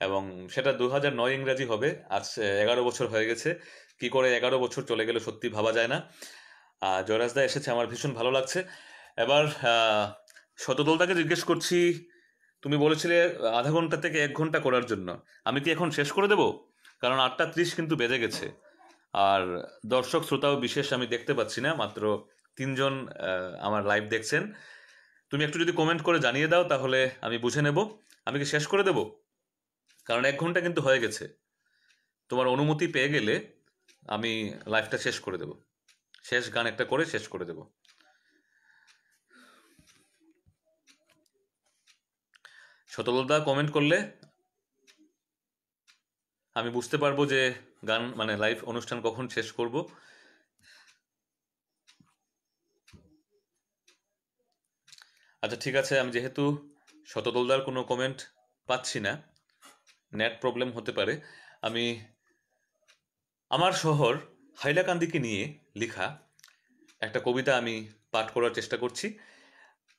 এবং সেটা 2009 ইংরাজি হবে। আজ 11 বছর হয়ে গেছে। কি করে 11 বছর চলে গেল সত্যি ভাবা যায় না। জয়রাজদা এসেছে, আমার ভীষণ ভালো লাগছে। এবার শতদলদাকে জিজ্ঞেস করছি, তুমি বলেছিলে আধা ঘন্টা থেকে 1 ঘন্টা করার জন্য, আমি কি এখন শেষ করে দেব? কারণ 8:30 কিন্তু বেজে গেছে আর দর্শক শ্রোতাও বিশেষ আমি দেখতে পাচ্ছি না, মাত্র 3 জন আমার লাইভ দেখছেন। তুমি একটু যদি কমেন্ট করে জানিয়ে দাও তাহলে আমি বুঝে নেব আমি কি শেষ করে দেব, কারণ 1 ঘন্টা কিন্তু হয়ে গেছে। তোমার অনুমতি পেয়ে গেলে আমি লাইভটা শেষ করে দেব, শেষ গান একটা করে শেষ করে দেব। শতদলদা কমেন্ট করলে আমি বুঝতে পারবো যে গান মানে লাইভ অনুষ্ঠান কখন শেষ করব। আচ্ছা ঠিক আছে, আমি যেহেতু শতদলদার কোনো কমেন্ট পাচ্ছি না, নেট প্রবলেম হতে পারে, আমি আমার শহর হাইলাকান্দিকে নিয়ে লেখা একটা কবিতা আমি পাঠ করার চেষ্টা করছি।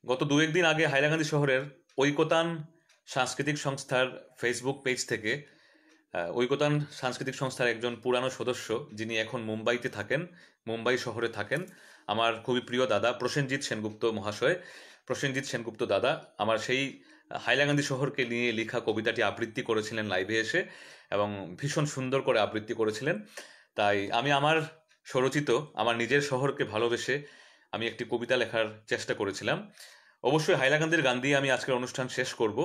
গত 2-1 দিন আগে হাইলাকান্দি শহরের ঐকতান সাংস্কৃতিক সংস্থার ফেসবুক পেজ থেকে ঐকতান সাংস্কৃতিক সংস্থার একজন পুরানো সদস্য, যিনি এখন মুম্বাইতে থাকেন, মুম্বাই শহরে থাকেন, আমার খুবই প্রিয় দাদা প্রসেনজিৎ সেনগুপ্ত মহাশয়, প্রসেনজিৎ সেনগুপ্ত দাদা আমার সেই হাইলাকান্দি শহরকে নিয়ে লেখা কবিতাটি আবৃত্তি করেছিলেন লাইভে এসে এবং ভীষণ সুন্দর করে আবৃত্তি করেছিলেন। তাই আমি আমার স্বরচিত আমার নিজের শহরকে ভালোবেসে আমি একটি কবিতা লেখার চেষ্টা করেছিলাম। অবশ্যই হাইলাকান্দির গান দিয়ে আমি আজকের অনুষ্ঠান শেষ করব।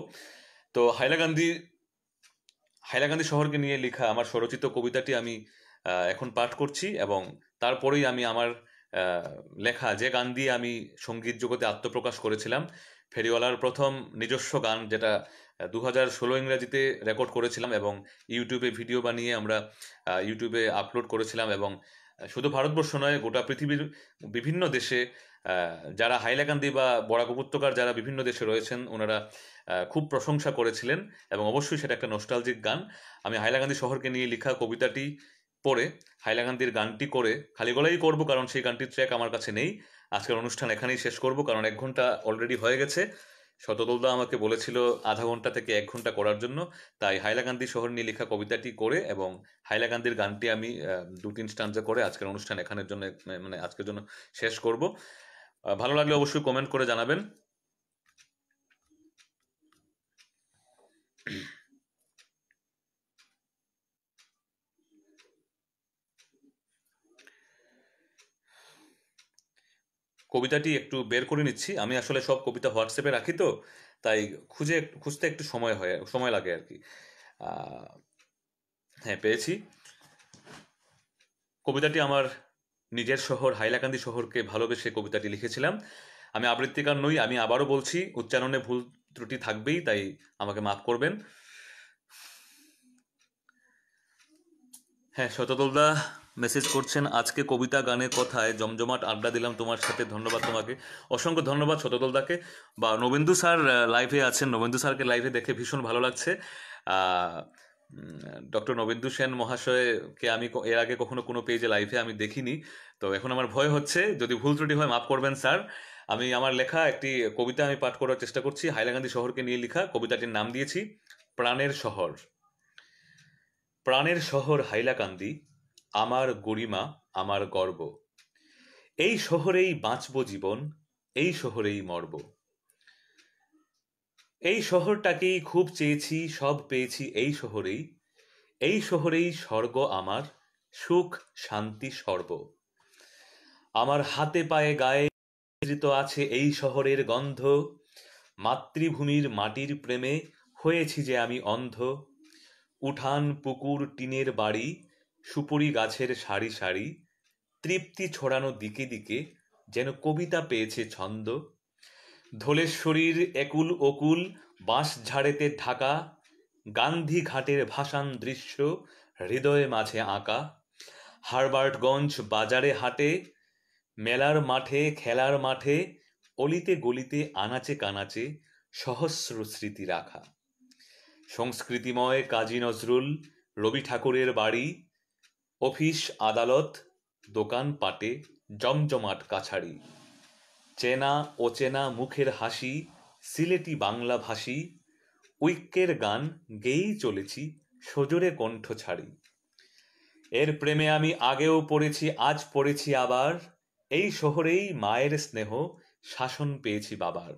তো হাইলাকান্দি শহরকে নিয়ে লেখা আমার স্বরচিত কবিতাটি আমি এখন পাঠ করছি এবং তারপরেই আমি আমার লেখা যে গান দিয়ে আমি সঙ্গীত জগতে আত্মপ্রকাশ করেছিলাম, ফেরিওয়ালার প্রথম নিজস্ব গান, যেটা 2016 ইংরাজিতে রেকর্ড করেছিলাম এবং ইউটিউবে ভিডিও বানিয়ে আমরা ইউটিউবে আপলোড করেছিলাম এবং শুধু ভারতবর্ষ নয় গোটা পৃথিবীর বিভিন্ন দেশে যারা হাইলাকান্দি বা বরাক উপত্যকার যারা বিভিন্ন দেশে রয়েছেন ওনারা খুব প্রশংসা করেছিলেন এবং অবশ্যই সেটা একটা নস্টালজিক গান। আমি হাইলাকান্দি শহরকে নিয়ে লেখা কবিতাটি পড়ে হাইলাকান্দির গানটি করে খালি গলায় করব, কারণ সেই গানটির ট্র্যাক আমার কাছে নেই। আজকের অনুষ্ঠান এখানেই শেষ করব, কারণ 1 ঘন্টা অলরেডি হয়ে গেছে। শতদলদা আমাকে বলেছিল আধা ঘন্টা থেকে 1 ঘন্টা করার জন্য, তাই হাইলাকান্দি শহর নিয়ে লেখা কবিতাটি করে এবং হাইলাকান্দির গানটি আমি 2-3 স্টাঞ্জা করে আজকের অনুষ্ঠান এখানের জন্য মানে আজকের জন্য শেষ করব। ভালো লাগলে অবশ্যই কমেন্ট করে জানাবেন। কবিতাটি একটু বের করে নিচ্ছি, আমি আসলে সব কবিতা হোয়াটসঅ্যাপে রাখি, তো তাই খুঁজতে একটু সময় লাগে আর কি। হ্যাঁ, পেয়েছি। কবিতাটি আমার নিজের শহর হাইলাকান্দি শহরকে ভালোবেসে কবিতাটি লিখেছিলাম। আমি আবৃত্তিকার নই, আমি আবারও বলছি, উচ্চারণে ভুল ত্রুটি থাকবেই, তাই আমাকে মাফ করবেন। হ্যাঁ, শতদলদা মেসেজ করছেন, আজকে কবিতা গানের কথায় জমজমাট আড্ডা দিলাম তোমার সাথে, ধন্যবাদ তোমাকে, অসংখ্য ধন্যবাদ শতদলদাকে। বা নবেন্দু স্যার লাইভে আছেন, নবেন্দু স্যারকে লাইভে দেখে ভীষণ ভালো লাগছে। ডক্টর নবেন্দু সেন মহাশয়কে আমি এর আগে কখনো কোনো পেজে লাইভে আমি দেখিনি, তো এখন আমার ভয় হচ্ছে, যদি ভুল ত্রুটি হয় মাফ করবেন স্যার। আমি আমার লেখা একটি কবিতা আমি পাঠ করার চেষ্টা করছি, হাইলাকান্দি শহরকে নিয়ে লেখা। কবিতাটির নাম দিয়েছি প্রাণের শহর। প্রাণের শহর হাইলাকান্দি, আমার গরিমা, আমার গর্ব। এই শহরেই বাঁচব জীবন, এই শহরেই মরব। এই শহরটাকেই খুব চেয়েছি, সব পেয়েছি এই শহরেই। এই শহরেই স্বর্গ আমার, সুখ শান্তি সর্ব। আমার হাতে পায়ে গায়ে মিশ্রিত আছে এই শহরের গন্ধ। মাতৃভূমির মাটির প্রেমে হয়েছি যে আমি অন্ধ। উঠান পুকুর টিনের বাড়ি, সুপুরি গাছের সারি সারি, তৃপ্তি ছড়ানো দিকে দিকে যেন কবিতা পেয়েছে ছন্দ। ধলেশ্বরীর একুল ওকুল বাঁশঝাড়েতে ঢাকা, গান্ধী ঘাটের ভাসান দৃশ্য হৃদয়ে মাঝে আঁকা। হারবার্টগঞ্জ বাজারে হাটে, মেলার মাঠে খেলার মাঠে, অলিতে গলিতে আনাচে কানাচে সহস্র স্মৃতি রাখা। সংস্কৃতিময় কাজী নজরুল, রবি ঠাকুরের বাড়ি, অফিস আদালত দোকানপাটে জমজমাট কাছারি। চেনা অচেনা মুখের হাসি, সিলেটি বাংলা ভাষী, ঐক্যের গান গেয়েই চলেছি সজোরে কণ্ঠ ছাড়ি। এর প্রেমে আমি আগেও পড়েছি, আজ পড়েছি আবার। এই শহরেই মায়ের স্নেহ, শাসন পেয়েছি বাবার।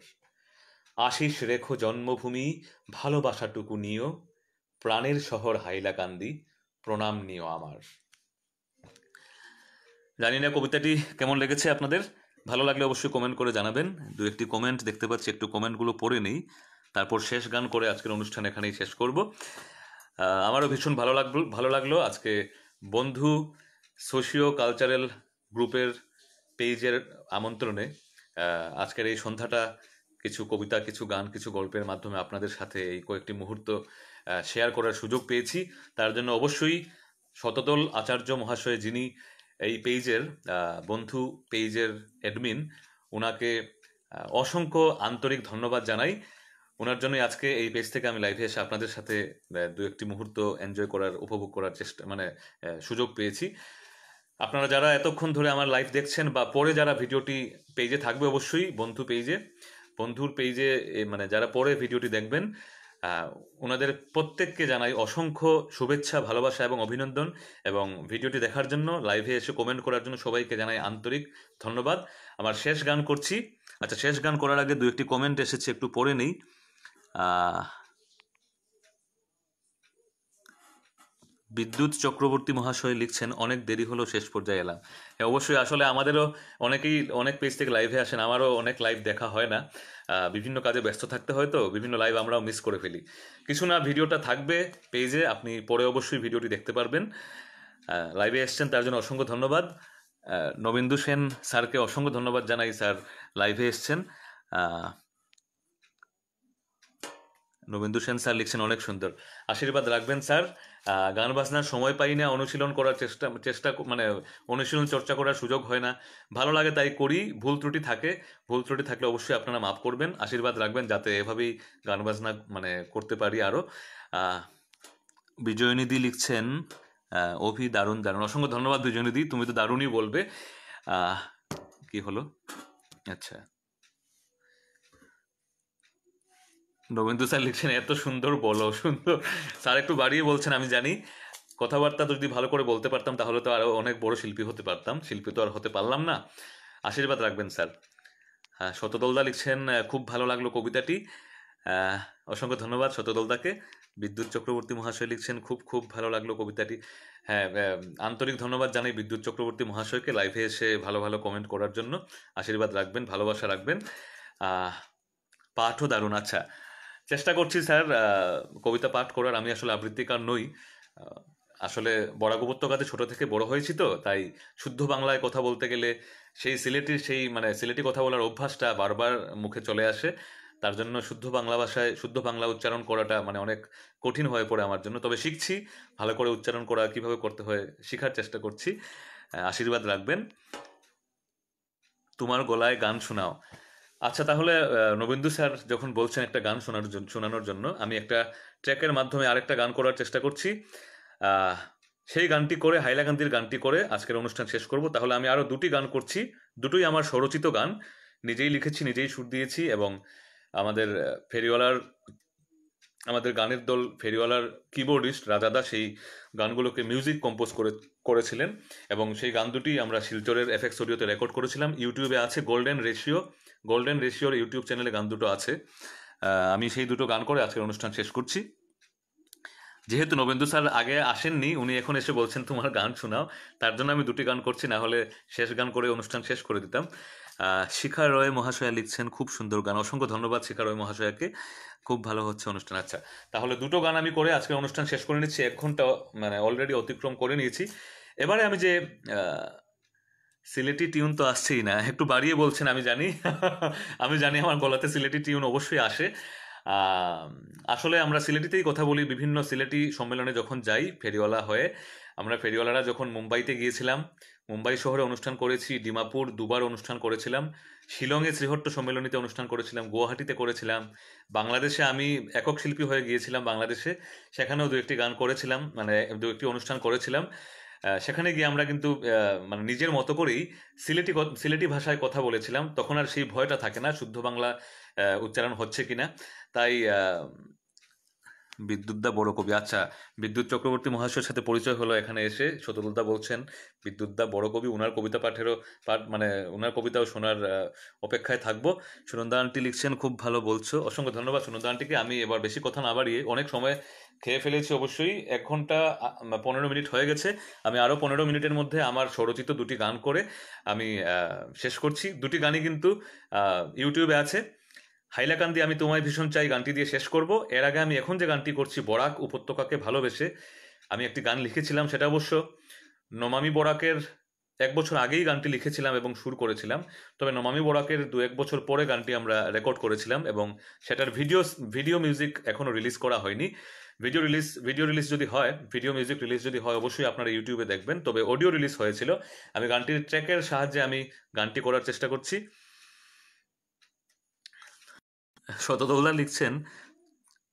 আশিস রেখো জন্মভূমি, ভালোবাসাটুকু নিও। প্রাণের শহর হাইলাকান্দি, প্রণাম নিও আমার। জানি না কবিতাটি কেমন লেগেছে আপনাদের। ভালো লাগলে অবশ্যই কমেন্ট করে জানাবেন। দু একটি কমেন্ট দেখতে পাচ্ছি, একটু কমেন্টগুলো পড়ে নেই, তারপর শেষ গান করে আজকের অনুষ্ঠান এখানেই শেষ করব। আমারও ভীষণ ভালো লাগলো আজকে বন্ধু সোশিও কালচারাল গ্রুপের পেজের আমন্ত্রণে আজকের এই সন্ধ্যাটা কিছু কবিতা, কিছু গান, কিছু গল্পের মাধ্যমে আপনাদের সাথে এই কয়েকটি মুহূর্ত শেয়ার করার সুযোগ পেয়েছি। তার জন্য অবশ্যই শতদল আচার্য মহাশয়, যিনি এই পেজের বন্ধু পেজের অ্যাডমিন, ওনাকে অসংখ্য আন্তরিক ধন্যবাদ জানাই। ওনার জন্যই আজকে এই পেজ থেকে আমি লাইভে এসে আপনাদের সাথে দু একটি মুহূর্ত এনজয় করার, উপভোগ করার চেষ্টা সুযোগ পেয়েছি। আপনারা যারা এতক্ষণ ধরে আমার লাইভ দেখছেন বা পরে যারা ভিডিওটি পেজে থাকবে, অবশ্যই বন্ধুর পেজে যারা পরে ভিডিওটি দেখবেন, ওনাদের প্রত্যেককে জানাই অসংখ্য শুভেচ্ছা, ভালোবাসা এবং অভিনন্দন। এবং ভিডিওটি দেখার জন্য, লাইভে এসে কমেন্ট করার জন্য সবাইকে জানাই আন্তরিক ধন্যবাদ। আমার শেষ গান করছি। আচ্ছা, শেষ গান করার আগে দু একটি কমেন্ট এসেছে, একটু পড়ে নেই। বিদ্যুৎ চক্রবর্তী মহাশয় লিখছেন, অনেক দেরি হলো, শেষ পর্যায়ে এলাম। হ্যাঁ, অবশ্যই। আসলে আমাদেরও অনেক পেজ থেকে লাইভে আসেন, আমারও অনেক লাইভ দেখা হয় না, বিভিন্ন কাজে ব্যস্ত থাকতে হয়, তো বিভিন্ন লাইভ আমরাও মিস করে ফেলি। কিছু না, ভিডিওটা থাকবে পেজে, আপনি পরে অবশ্যই ভিডিওটি দেখতে পারবেন। লাইভে এসছেন তার জন্য অসংখ্য ধন্যবাদ। নবেন্দু সেন স্যারকে অসংখ্য ধন্যবাদ জানাই, স্যার লাইভে এসছেন। নবেন্দু সেন স্যার লিখছেন, অনেক সুন্দর, আশীর্বাদ রাখবেন স্যার। গান বাজনার সময় পাই না, অনুশীলন করার চেষ্টা অনুশীলন চর্চা করার সুযোগ হয় না। ভালো লাগে তাই করি, ভুল ত্রুটি থাকলে অবশ্যই আপনারা মাফ করবেন, আশীর্বাদ রাখবেন যাতে এভাবেই গান বাজনা করতে পারি আরও। বিজয়নিধি লিখছেন, দারুণ, অসংখ্য ধন্যবাদ বিজয়নিধি, তুমি তো দারুণই বলবে। কি হলো? আচ্ছা, নবেন্দু স্যার লিখছেন, এত সুন্দর বলো, সুন্দর স্যার, একটু বাড়িয়ে বলছেন আমি জানি। কথাবার্তা যদি ভালো করে বলতে পারতাম তাহলে তো আরো অনেক বড় শিল্পী হতে পারতাম, শিল্পী তো আর হতে পারলাম না। আশীর্বাদ রাখবেন স্যার। হ্যাঁ, শতদলদা লিখছেন, খুব ভালো লাগলো কবিতাটি, অসংখ্য ধন্যবাদ শতদলদাকে। বিদ্যুৎ চক্রবর্তী মহাশয় লিখছেন, খুব খুব ভালো লাগলো কবিতাটি। হ্যাঁ, আন্তরিক ধন্যবাদ জানাই বিদ্যুৎ চক্রবর্তী মহাশয়কে লাইভে এসে ভালো ভালো কমেন্ট করার জন্য। আশীর্বাদ রাখবেন, ভালোবাসা রাখবেন। পাঠও দারুণ। আচ্ছা, চেষ্টা করছি স্যার কবিতা পাঠ করার। আমি আসলে আবৃত্তিকার নই, আসলে বরাক উপত্যকাতে ছোট থেকে বড় হয়েছি, তো তাই শুদ্ধ বাংলায় কথা বলতে গেলে সেই সিলেটি কথা বলার অভ্যাসটা বারবার মুখে চলে আসে। তার জন্য শুদ্ধ বাংলা ভাষায় শুদ্ধ বাংলা উচ্চারণ করাটা অনেক কঠিন হয়ে পড়ে আমার জন্য। তবে শিখছি, ভালো করে উচ্চারণ করা কিভাবে করতে হয় শেখার চেষ্টা করছি। আশীর্বাদ রাখবেন। তোমার গলায় গান শোনাও। আচ্ছা, তাহলে নবেন্দু স্যার যখন বলছেন একটা গান শোনানোর জন্য, আমি একটা ট্র্যাকের মাধ্যমে আরেকটা গান করার চেষ্টা করছি। সেই গানটি করে, হাইলাকান্দির গানটি করে আজকের অনুষ্ঠান শেষ করব। তাহলে আমি আরও দুটি গান করছি, দুটোই আমার স্বরচিত গান, নিজেই লিখেছি, নিজেই সুর দিয়েছি, এবং আমাদের ফেরিওয়ালার আমাদের গানের দল ফেরিওয়ালার কিবোর্ডিস্ট রাজাদা সেই গানগুলোকে মিউজিক কম্পোজ করেছিলেন এবং সেই গান দুটি আমরা শিলচরের এফএক্স অডিওতে রেকর্ড করেছিলাম। ইউটিউবে আছে গোল্ডেন রেশিওর ইউটিউব চ্যানেলে গান দুটো আছে। আমি সেই দুটো গান করে আজকের অনুষ্ঠান শেষ করছি। যেহেতু নবেন্দু স্যার আগে আসেননি, উনি এখন এসে বলছেন তোমার গান শোনাও, তার জন্য আমি দুটি গান করছি, না হলে শেষ গান করে অনুষ্ঠান শেষ করে দিতাম। শিখা রয় মহাশয়া লিখছেন খুব সুন্দর গান, অসংখ্য ধন্যবাদ শিখা রয় মহাশয়াকে, খুব ভালো হচ্ছে অনুষ্ঠান। আচ্ছা, তাহলে দুটো গান আমি করে আজকের অনুষ্ঠান শেষ করে নিচ্ছি। 1 ঘন্টা মানে অলরেডি অতিক্রম করে নিয়েছি। এবারে আমি যে সিলেটি টিউন তো আসছেই না, একটু বাড়িয়ে বলছেন আমি জানি আমি জানি আমার গলাতে সিলেটি টিউন অবশ্যই আসে। আসলে আমরা সিলেটিতেই কথা বলি, বিভিন্ন সিলেটি সম্মেলনে যখন যাই ফেরিওয়ালা হয়ে। আমরা ফেরিওয়ালারা যখন মুম্বাইতে গিয়েছিলাম, মুম্বাই শহরে অনুষ্ঠান করেছি, ডিমাপুর দুবার অনুষ্ঠান করেছিলাম, শিলংয়ে শ্রীহট্ট সম্মেলনীতে অনুষ্ঠান করেছিলাম, গুয়াহাটিতে করেছিলাম, বাংলাদেশে আমি একক শিল্পী হয়ে গিয়েছিলাম বাংলাদেশে, সেখানেও 2-1টি গান করেছিলাম, মানে 2-1টি অনুষ্ঠান করেছিলাম। সেখানে গিয়ে আমরা কিন্তু মানে নিজের মতো করেই সিলেটি ভাষায় কথা বলেছিলাম। তখন আর সেই ভয়টা থাকে না শুদ্ধ বাংলা উচ্চারণ হচ্ছে কিনা। তাই বিদ্যুৎদা বড় কবি, আচ্ছা বিদ্যুৎ চক্রবর্তী মহাশয়ের সাথে পরিচয় হলো এখানে এসে। শতদুলদা বলছেন বিদ্যুৎদা বড় কবি, ওনার কবিতা মানে ওনার কবিতাও শোনার অপেক্ষায় থাকবো। সুনন্দা আন্টি লিখছেন খুব ভালো বলছো, অসংখ্য ধন্যবাদ সুনন্দা আন্টিকে। আমি এবার বেশি কথা না বাড়িয়ে, অনেক সময় খেয়ে ফেলেছি অবশ্যই, 1 ঘন্টা 15 মিনিট হয়ে গেছে। আমি আরও 15 মিনিটের মধ্যে আমার স্বরচিত 2টি গান করে আমি শেষ করছি। 2টি গানই কিন্তু ইউটিউবে আছে। হাইলাকান্দি আমি তোমায় ভীষণ চাই গানটি দিয়ে শেষ করব। এর আগে আমি এখন যে গানটি করছি বরাক উপত্যকাকে ভালোবেসে, আমি একটি গান লিখেছিলাম, সেটা অবশ্য নমামি বরাকের 1 বছর আগেই গানটি লিখেছিলাম এবং সুর করেছিলাম। তবে নমামি বরাকের 2-1 বছর পরে গানটি আমরা রেকর্ড করেছিলাম এবং সেটার ভিডিও মিউজিক এখনও রিলিজ করা হয়নি। ভিডিও মিউজিক রিলিজ যদি হয় অবশ্যই আপনারা ইউটিউবে দেখবেন। তবে অডিও রিলিজ হয়েছিল। আমি গানটির ট্র্যাকের সাহায্যে আমি গানটি করার চেষ্টা করছি। শতদুলদা লিখছেন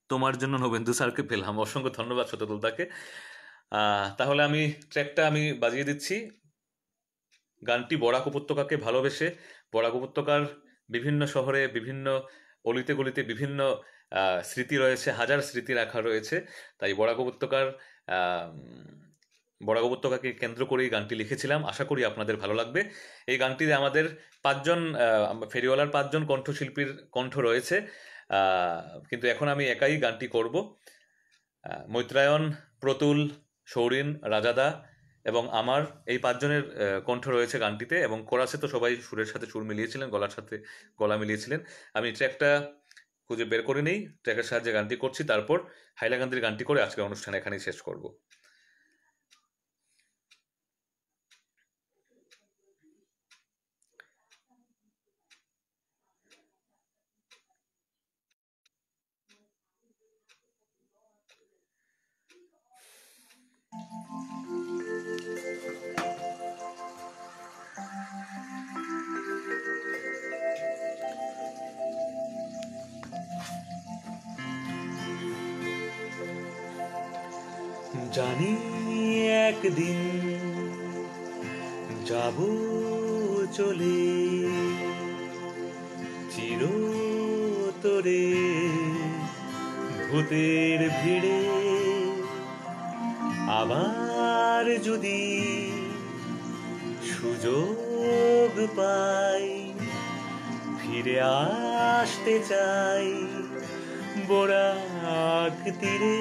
তোমার জন্য নবেন্দু স্যারকে পেলাম, অসংখ্য ধন্যবাদ শতদুলদাকে। তাহলে আমি ট্র্যাকটা আমি বাজিয়ে দিচ্ছি। গানটি বরাক উপত্যকাকে ভালোবেসে। বরাক উপত্যকার বিভিন্ন শহরে, বিভিন্ন অলিতে গলিতে বিভিন্ন স্মৃতি রয়েছে, হাজার স্মৃতি রাখা রয়েছে। তাই বরাক উপত্যকাকে কেন্দ্র করেই গানটি লিখেছিলাম। আশা করি আপনাদের ভালো লাগবে। এই গানটিতে আমাদের 5জন ফেরিওয়ালার 5জন কণ্ঠশিল্পীর কণ্ঠ রয়েছে, কিন্তু এখন আমি একাই গানটি করব। মৈত্রায়ন, প্রতুল, সৌরিন, রাজাদা এবং আমার এই 5জনের কণ্ঠ রয়েছে গানটিতে, এবং কোরাসে তো সবাই সুরের সাথে সুর মিলিয়েছিলেন, গলার সাথে গলা মিলিয়েছিলেন। আমি ট্র্যাকটা খুঁজে বের করে নেই, ট্র্যাকের সাহায্যে গানটি করছি, তারপর হাইলাকান্দির গানটি করে আজকের অনুষ্ঠান এখানেই শেষ করব। জানি একদিন যাব চলে চিরতরে ভূতের ভিড়ে, আবার যদি সুযোগ পাই ফিরে আসতে চাই বরাক তীরে।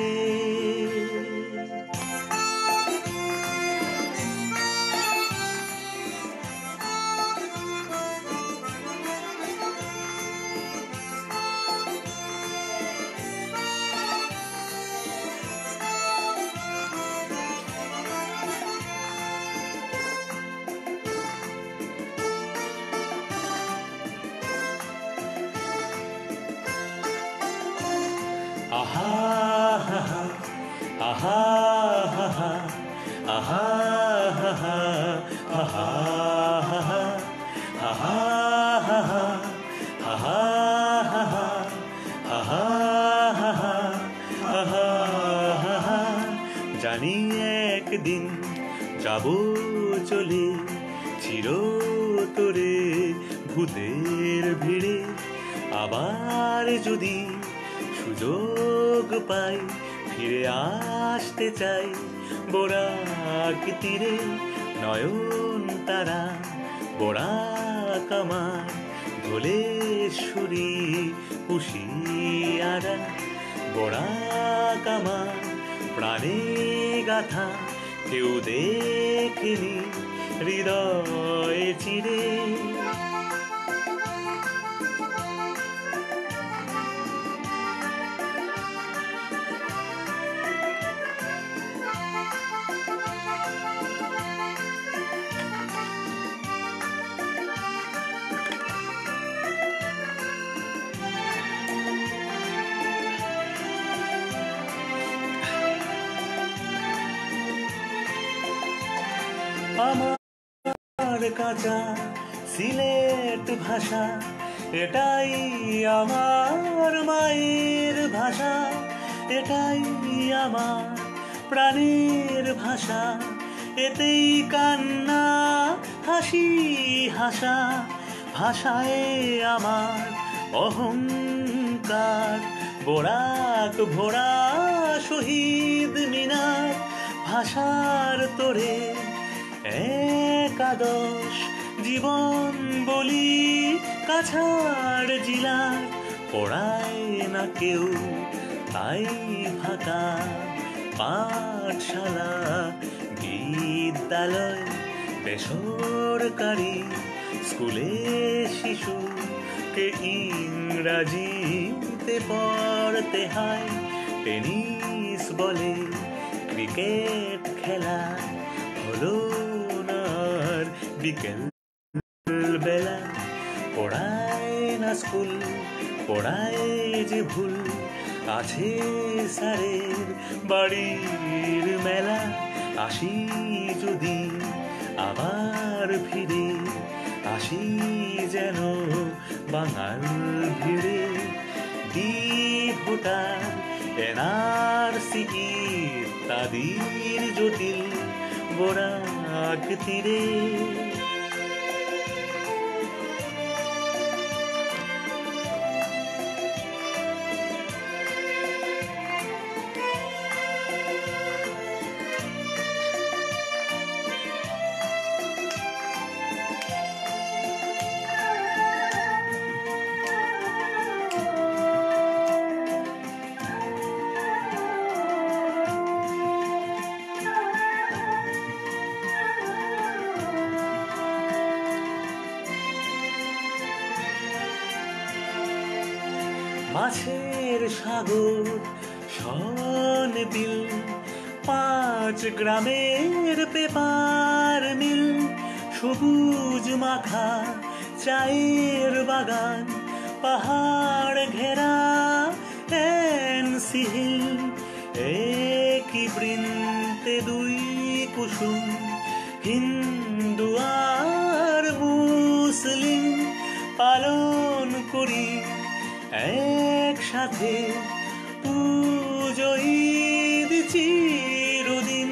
আহা আহা আহা আহা আহা আহা আহা আহা। জানি একদিন যাব চলে চিরতরে ভূতের ভিড়ে, আবার যদি সুযোগ পাই ফিরে আসতে চাই বরাক তীরে নয়ন তারা বরাক আমার ধলেশ্বরী কুশিয়ারা বরাক আমার প্রাণে গাথা কেউ দেখেনি হৃদয়ে চিরে আমার কাঁচা সিলেট ভাষা এটাই আমার মায়ের ভাষা এটাই আমার প্রাণের ভাষা এতেই কান্না হাসি হাসা ভাষায় আমার অহংকার বরাক ভরা শহীদ মিনার ভাষার তোরে একাদশ জীবন বলি কাছাড় জিলার পড়ায় না কেউ তাই ফাঁকা পাঠশালা বিদ্যালয় বেসরকারি স্কুলে শিশুকে ইংরাজিতে পড়তে হয় টেনিস বলে ক্রিকেট খেলা হলো না আর বিকেল বেলা পড়ায় না স্কুল পড়ায় যে ভুল আছে স্যারের বাড়ির মেলা আসি যদি আবার ফিরে আসি যেন বাঙাল ভিড়ে দি ভোটার এনআরসি ইত্যাদির জটিল বরাক তীরে মাছের সাগর শন বিল 5 গ্রামের পেপার মিল সবুজ মাখা চায়ের বাগান পাহাড় ঘেরা এনসি হিল একই বৃন্তে 2 কুসুম হিন্দু আর মুসলিম পালন করি একসাথে পুজো ঈদ চিরদিন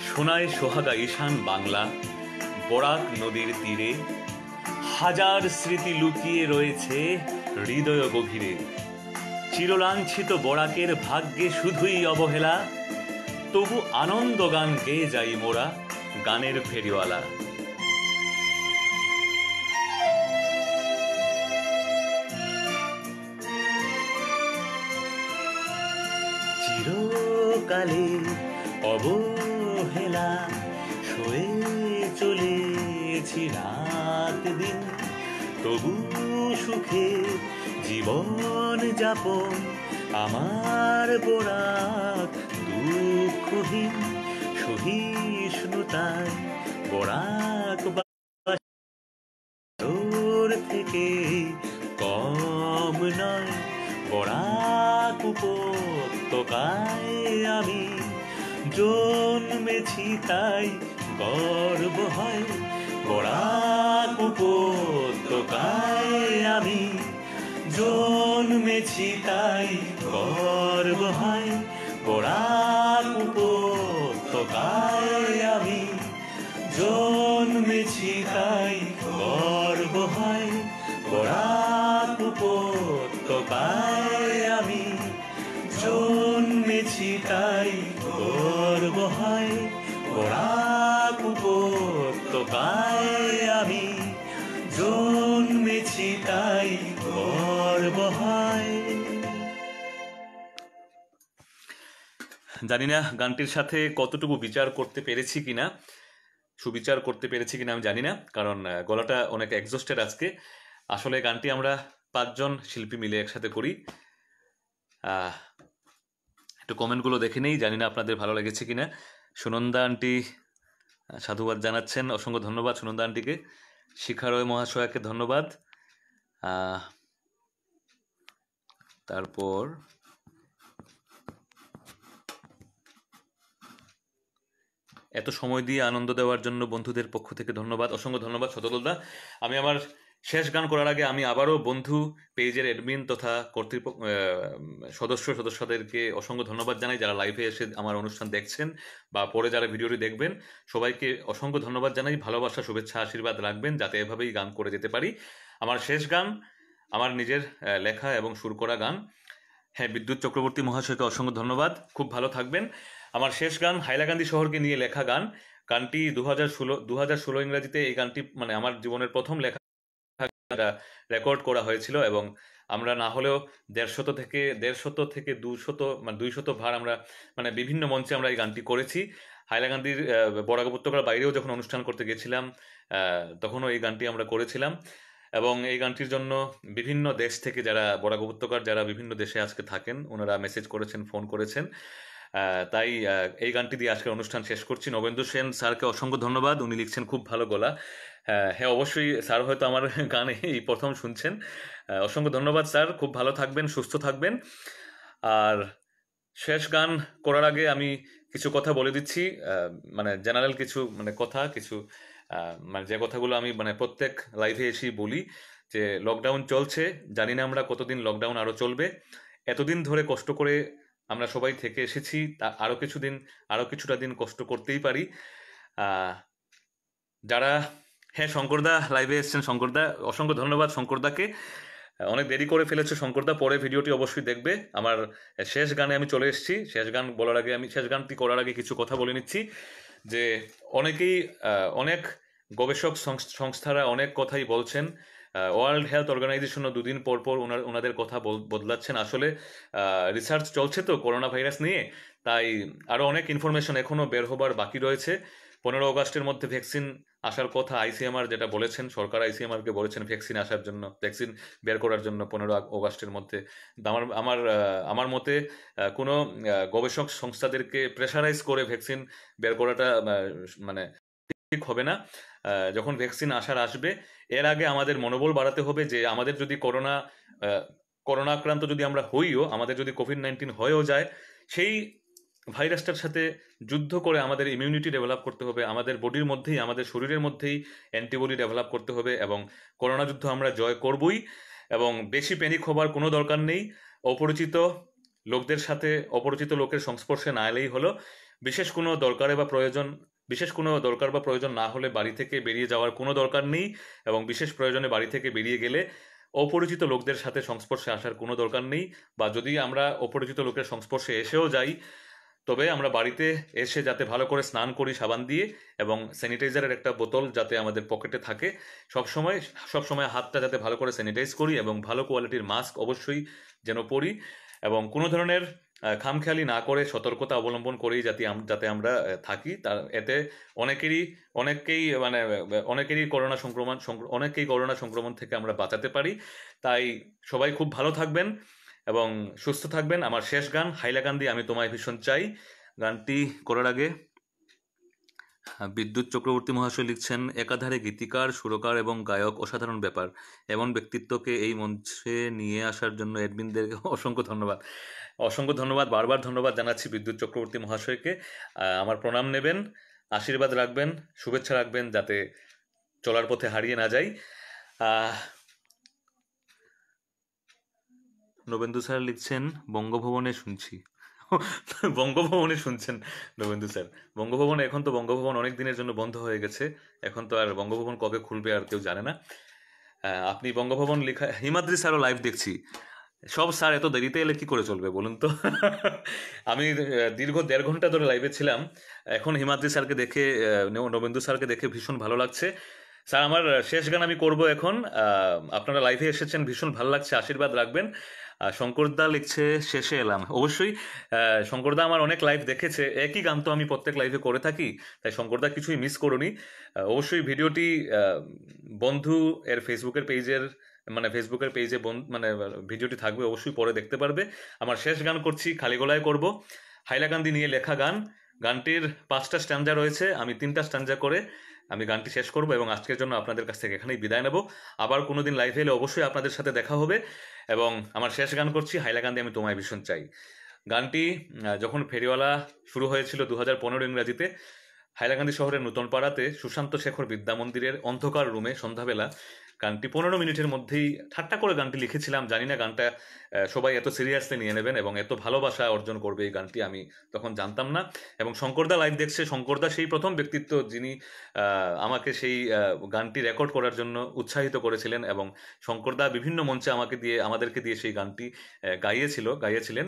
সোনায় সোহাগা ঈশান বাংলা বরাক নদীর তীরে হাজার স্মৃতি লুকিয়ে রয়েছে হৃদয় গভীরে চিরলাঞ্ছিত বরাকের ভাগ্যে শুধুই অবহেলা তবু আনন্দ গান গেয়ে যাই মোরা গানের ফেরিওয়ালা চিরকালে অবহেলা সয়ে চলেছি রাত দিন তবু সুখে জীবন যাপন আমার বরাক দুঃখহীন সহিষ্ণুতায় বরাক তোর থেকে কম নয় বরাক উপত্যকায় আমি জন্মেছি তাই গর্ব হয় বরাক উপত্যকায় আমি জন্মেছি তাই গর্ব হয় বরাক উপত্যকায় আমি জন্মেছি তাই গর্ব হয় বরাক উপত্যকায় আমি জন্মেছি তাই গর্ব হয় বরাক উপত্যকায় আমি জন্মেছি তাই গর্ব হয়। জানি না গানটির সাথে কতটুকু বিচার করতে পেরেছি কিনা, সুবিচার করতে পেরেছি কিনা আমি জানি না, কারণ গলাটা অনেক এক্সস্টেড আজকে। আসলে গানটি আমরা 5 জন শিল্পী মিলে একসাথে করি। একটু কমেন্টগুলো দেখে নেই, জানি না আপনাদের ভালো লেগেছে কিনা। সুনন্দা আন্টি সাধুবাদ জানাচ্ছেন, অসংখ্য ধন্যবাদ সুনন্দা আন্টিকে। শিখা রয় মহাশয়াকে ধন্যবাদ। তারপর এত সময় দিয়ে আনন্দ দেওয়ার জন্য বন্ধুদের পক্ষ থেকে ধন্যবাদ, অসংখ্য ধন্যবাদ শতদলদা। আমি আমার শেষ গান করার আগে আমি আবারও বন্ধু পেজের অ্যাডমিন তথা কর্তৃপক্ষ সদস্যদেরকে অসংখ্য ধন্যবাদ জানাই, যারা লাইভে এসে আমার অনুষ্ঠান দেখছেন বা পরে যারা ভিডিওটি দেখবেন। সবাইকে অসংখ্য ধন্যবাদ জানাই। ভালোবাসা, শুভেচ্ছা, আশীর্বাদ রাখবেন যাতে এভাবেই গান করে যেতে পারি। আমার শেষ গান আমার নিজের লেখা এবং সুর করা গান। হ্যাঁ, বিদ্যুৎ চক্রবর্তী মহাশয়কে অসংখ্য ধন্যবাদ, খুব ভালো থাকবেন। আমার শেষ গান হাইলাকান্দি শহরকে নিয়ে লেখা গান। গানটি 2016 ইংরেজিতে এই গানটি মানে আমার জীবনের প্রথম লেখা রেকর্ড করা হয়েছিল, এবং আমরা না হলেও 150 থেকে 200 ভার আমরা মানে বিভিন্ন মঞ্চে আমরা এই গানটি করেছি। হাইলাকান্দির বরাক উপত্যকার বাইরেও যখন অনুষ্ঠান করতে গেছিলাম তখনও এই গানটি আমরা করেছিলাম, এবং এই গানটির জন্য বিভিন্ন দেশ থেকে যারা বরাক উপত্যকার যারা বিভিন্ন দেশে আজকে থাকেন ওনারা মেসেজ করেছেন, ফোন করেছেন। তাই এই গানটি দিয়ে আজকের অনুষ্ঠান শেষ করছি। নবেন্দু সেন স্যারকে অসংখ্য ধন্যবাদ, উনি লিখছেন খুব ভালো গলা। হ্যাঁ, অবশ্যই স্যার হয়তো আমার গান এই প্রথম শুনছেন। অসংখ্য ধন্যবাদ স্যার, খুব ভালো থাকবেন, সুস্থ থাকবেন। আর শেষ গান করার আগে আমি কিছু কথা বলে দিচ্ছি, মানে জেনারেল কিছু মানে কথা কিছু মানে যে কথাগুলো আমি মানে প্রত্যেক লাইভে এসেই বলি, যে লকডাউন চলছে, জানি না আমরা কতদিন লকডাউন আরও চলবে। এতদিন ধরে কষ্ট করে আমরা সবাই থেকে এসেছি, তা আরও কিছুটা দিন কষ্ট করতেই পারি। যারা হ্যাঁ, শঙ্করদা লাইভে এসছেন, শঙ্করদা অসংখ্য ধন্যবাদ শঙ্করদাকে। অনেক দেরি করে ফেলেছে শঙ্করদা, পরে ভিডিওটি অবশ্যই দেখবে। আমার শেষ গানে আমি চলে এসেছি। শেষ গানটি করার আগে কিছু কথা বলে নিচ্ছি, যে অনেক গবেষক সংস্থারা অনেক কথাই বলছেন। ওয়ার্ল্ড হেলথ অর্গানাইজেশনও 2 দিন পর পর ওনাদের কথা বদলাচ্ছেন। আসলে রিসার্চ চলছে তো করোনা ভাইরাস নিয়ে, তাই আরও অনেক ইনফরমেশন এখনও বের হবার বাকি রয়েছে। 15 অগাস্টের মধ্যে ভ্যাকসিন আসার কথা আইসিএমআর যেটা বলেছেন, সরকার আইসিএমআরকে বলেছেন ভ্যাকসিন বের করার জন্য 15 অগাস্টের মধ্যে। আমার মতে কোনো গবেষক সংস্থাদেরকে প্রেশারাইজ করে ভ্যাকসিন বের করাটা মানে ঠিক হবে না। যখন ভ্যাকসিন আসবে এর আগে আমাদের মনোবল বাড়াতে হবে, যে আমাদের যদি করোনা আক্রান্ত যদি আমরা হইও, আমাদের যদি কোভিড-19 হয়েও যায়, সেই ভাইরাসটার সাথে যুদ্ধ করে আমাদের ইমিউনিটি ডেভেলপ করতে হবে, আমাদের বডির মধ্যেই আমাদের শরীরের মধ্যেই অ্যান্টিবডি ডেভেলপ করতে হবে, এবং করোনা যুদ্ধ আমরা জয় করবই। এবং বেশি প্যানিক হবার কোনো দরকার নেই। অপরিচিত লোকের সংস্পর্শে না এলেই হলো। বিশেষ কোনো দরকার বা প্রয়োজন না হলে বাড়ি থেকে বেরিয়ে যাওয়ার কোনো দরকার নেই, এবং বিশেষ প্রয়োজনে বাড়ি থেকে বেরিয়ে গেলে অপরিচিত লোকদের সাথে সংস্পর্শে আসার কোনো দরকার নেই। বা যদি আমরা অপরিচিত লোকের সংস্পর্শে এসেও যাই, তবে আমরা বাড়িতে এসে যাতে ভালো করে স্নান করি সাবান দিয়ে, এবং স্যানিটাইজারের একটা বোতল যাতে আমাদের পকেটে থাকে, সবসময় হাতটা যাতে ভালো করে স্যানিটাইজ করি, এবং ভালো কোয়ালিটির মাস্ক অবশ্যই যেন পরি, এবং কোনো ধরনের খামখেয়ালি না করে সতর্কতা অবলম্বন করেই যাতে আমরা থাকি। এতে অনেকেরই করোনা সংক্রমণ থেকে আমরা বাঁচাতে পারি। তাই সবাই খুব ভালো থাকবেন এবং সুস্থ থাকবেন। আমার শেষ গান হাইলাকান্দি আমি তোমায় ভীষণ চাই। গানটি করার আগে বিদ্যুৎ চক্রবর্তী মহাশয় লিখছেন, একাধারে গীতিকার, সুরকার এবং গায়ক, অসাধারণ ব্যাপার। এমন ব্যক্তিত্বকে এই মঞ্চে নিয়ে আসার জন্য অ্যাডমিনদেরকে অসংখ্য ধন্যবাদ, বারবার ধন্যবাদ জানাচ্ছি বিদ্যুৎ চক্রবর্তী মহাশয়কে। আমার প্রণাম নেবেন, আশীর্বাদ রাখবেন, শুভেচ্ছা রাখবেন, যাতে চলার পথে হারিয়ে না যাই। নবেন্দু স্যার লিখছেন বঙ্গভবনে শুনছি। বঙ্গভবনে শুনছেন নবেন্দু স্যার। বঙ্গভবন, এখন তো বঙ্গভবন অনেক দিনের জন্য বন্ধ হয়ে গেছে, এখন তো আর বঙ্গভবন কবে খুলবে আর কেউ জানে না। আপনি বঙ্গভবন লেখা, হিমাদ্রি স্যারও লাইভ দেখছি। সব স্যার এত দেরিতে এলে কি করে চলবে বলুন তো? আমি দীর্ঘ 1.5 ঘন্টা ধরে লাইভে ছিলাম। এখন হিমাদ্রি স্যারকে দেখে, নবেন্দু স্যারকে দেখে ভীষণ ভালো লাগছে। স্যার, আমার শেষ গান আমি করব এখন। আপনারা লাইভে এসেছেন, ভীষণ ভালো লাগছে, আশীর্বাদ রাখবেন। শঙ্করদা লিখছে শেষে এলাম। অবশ্যই শঙ্করদা আমার অনেক লাইভ দেখেছে, একই গান তো আমি প্রত্যেক লাইভে করে থাকি, তাই শঙ্করদা কিছুই মিস করুনি। অবশ্যই ভিডিওটি বন্ধু এর ফেসবুকের পেজের, মানে ফেসবুকের পেজে মানে ভিডিওটি থাকবে, অবশ্যই পরে দেখতে পারবে। আমার শেষ গান করছি, খালি গলায় করব, হাইলাকান্দি নিয়ে লেখা গান। গানটির 5টা স্ট্যান্জা রয়েছে, আমি 3টা স্ট্যান্জা করে আমি গানটি শেষ করব এবং আজকের জন্য আপনাদের কাছ থেকে এখানেই বিদায় নেব। আবার কোনোদিন লাইভে এলে অবশ্যই আপনাদের সাথে দেখা হবে। এবং আমার শেষ গান করছি, হাইলাকান্দি আমি তোমায় ভীষণ চাই। গানটি যখন ফেরিওয়ালা শুরু হয়েছিল 2015 ইংরাজিতে, হাইলাকান্দি শহরের নূতন পাড়াতে সুশান্ত শেখর বিদ্যা মন্দিরের অন্ধকার রুমে সন্ধ্যাবেলা গানটি 15 মিনিটের মধ্যেই ঠাট্টা করে গানটি লিখেছিলাম। জানি না গানটা সবাই এত সিরিয়াসলি নিয়ে নেবেন এবং এত ভালোবাসা অর্জন করবে এই গানটি, আমি তখন জানতাম না। এবং শঙ্করদা লাইভ দেখছে, শঙ্করদা সেই প্রথম ব্যক্তিত্ব যিনি আমাকে সেই গানটি রেকর্ড করার জন্য উৎসাহিত করেছিলেন, এবং শঙ্করদা বিভিন্ন মঞ্চে আমাদেরকে দিয়ে সেই গানটি গাইয়েছিলেন।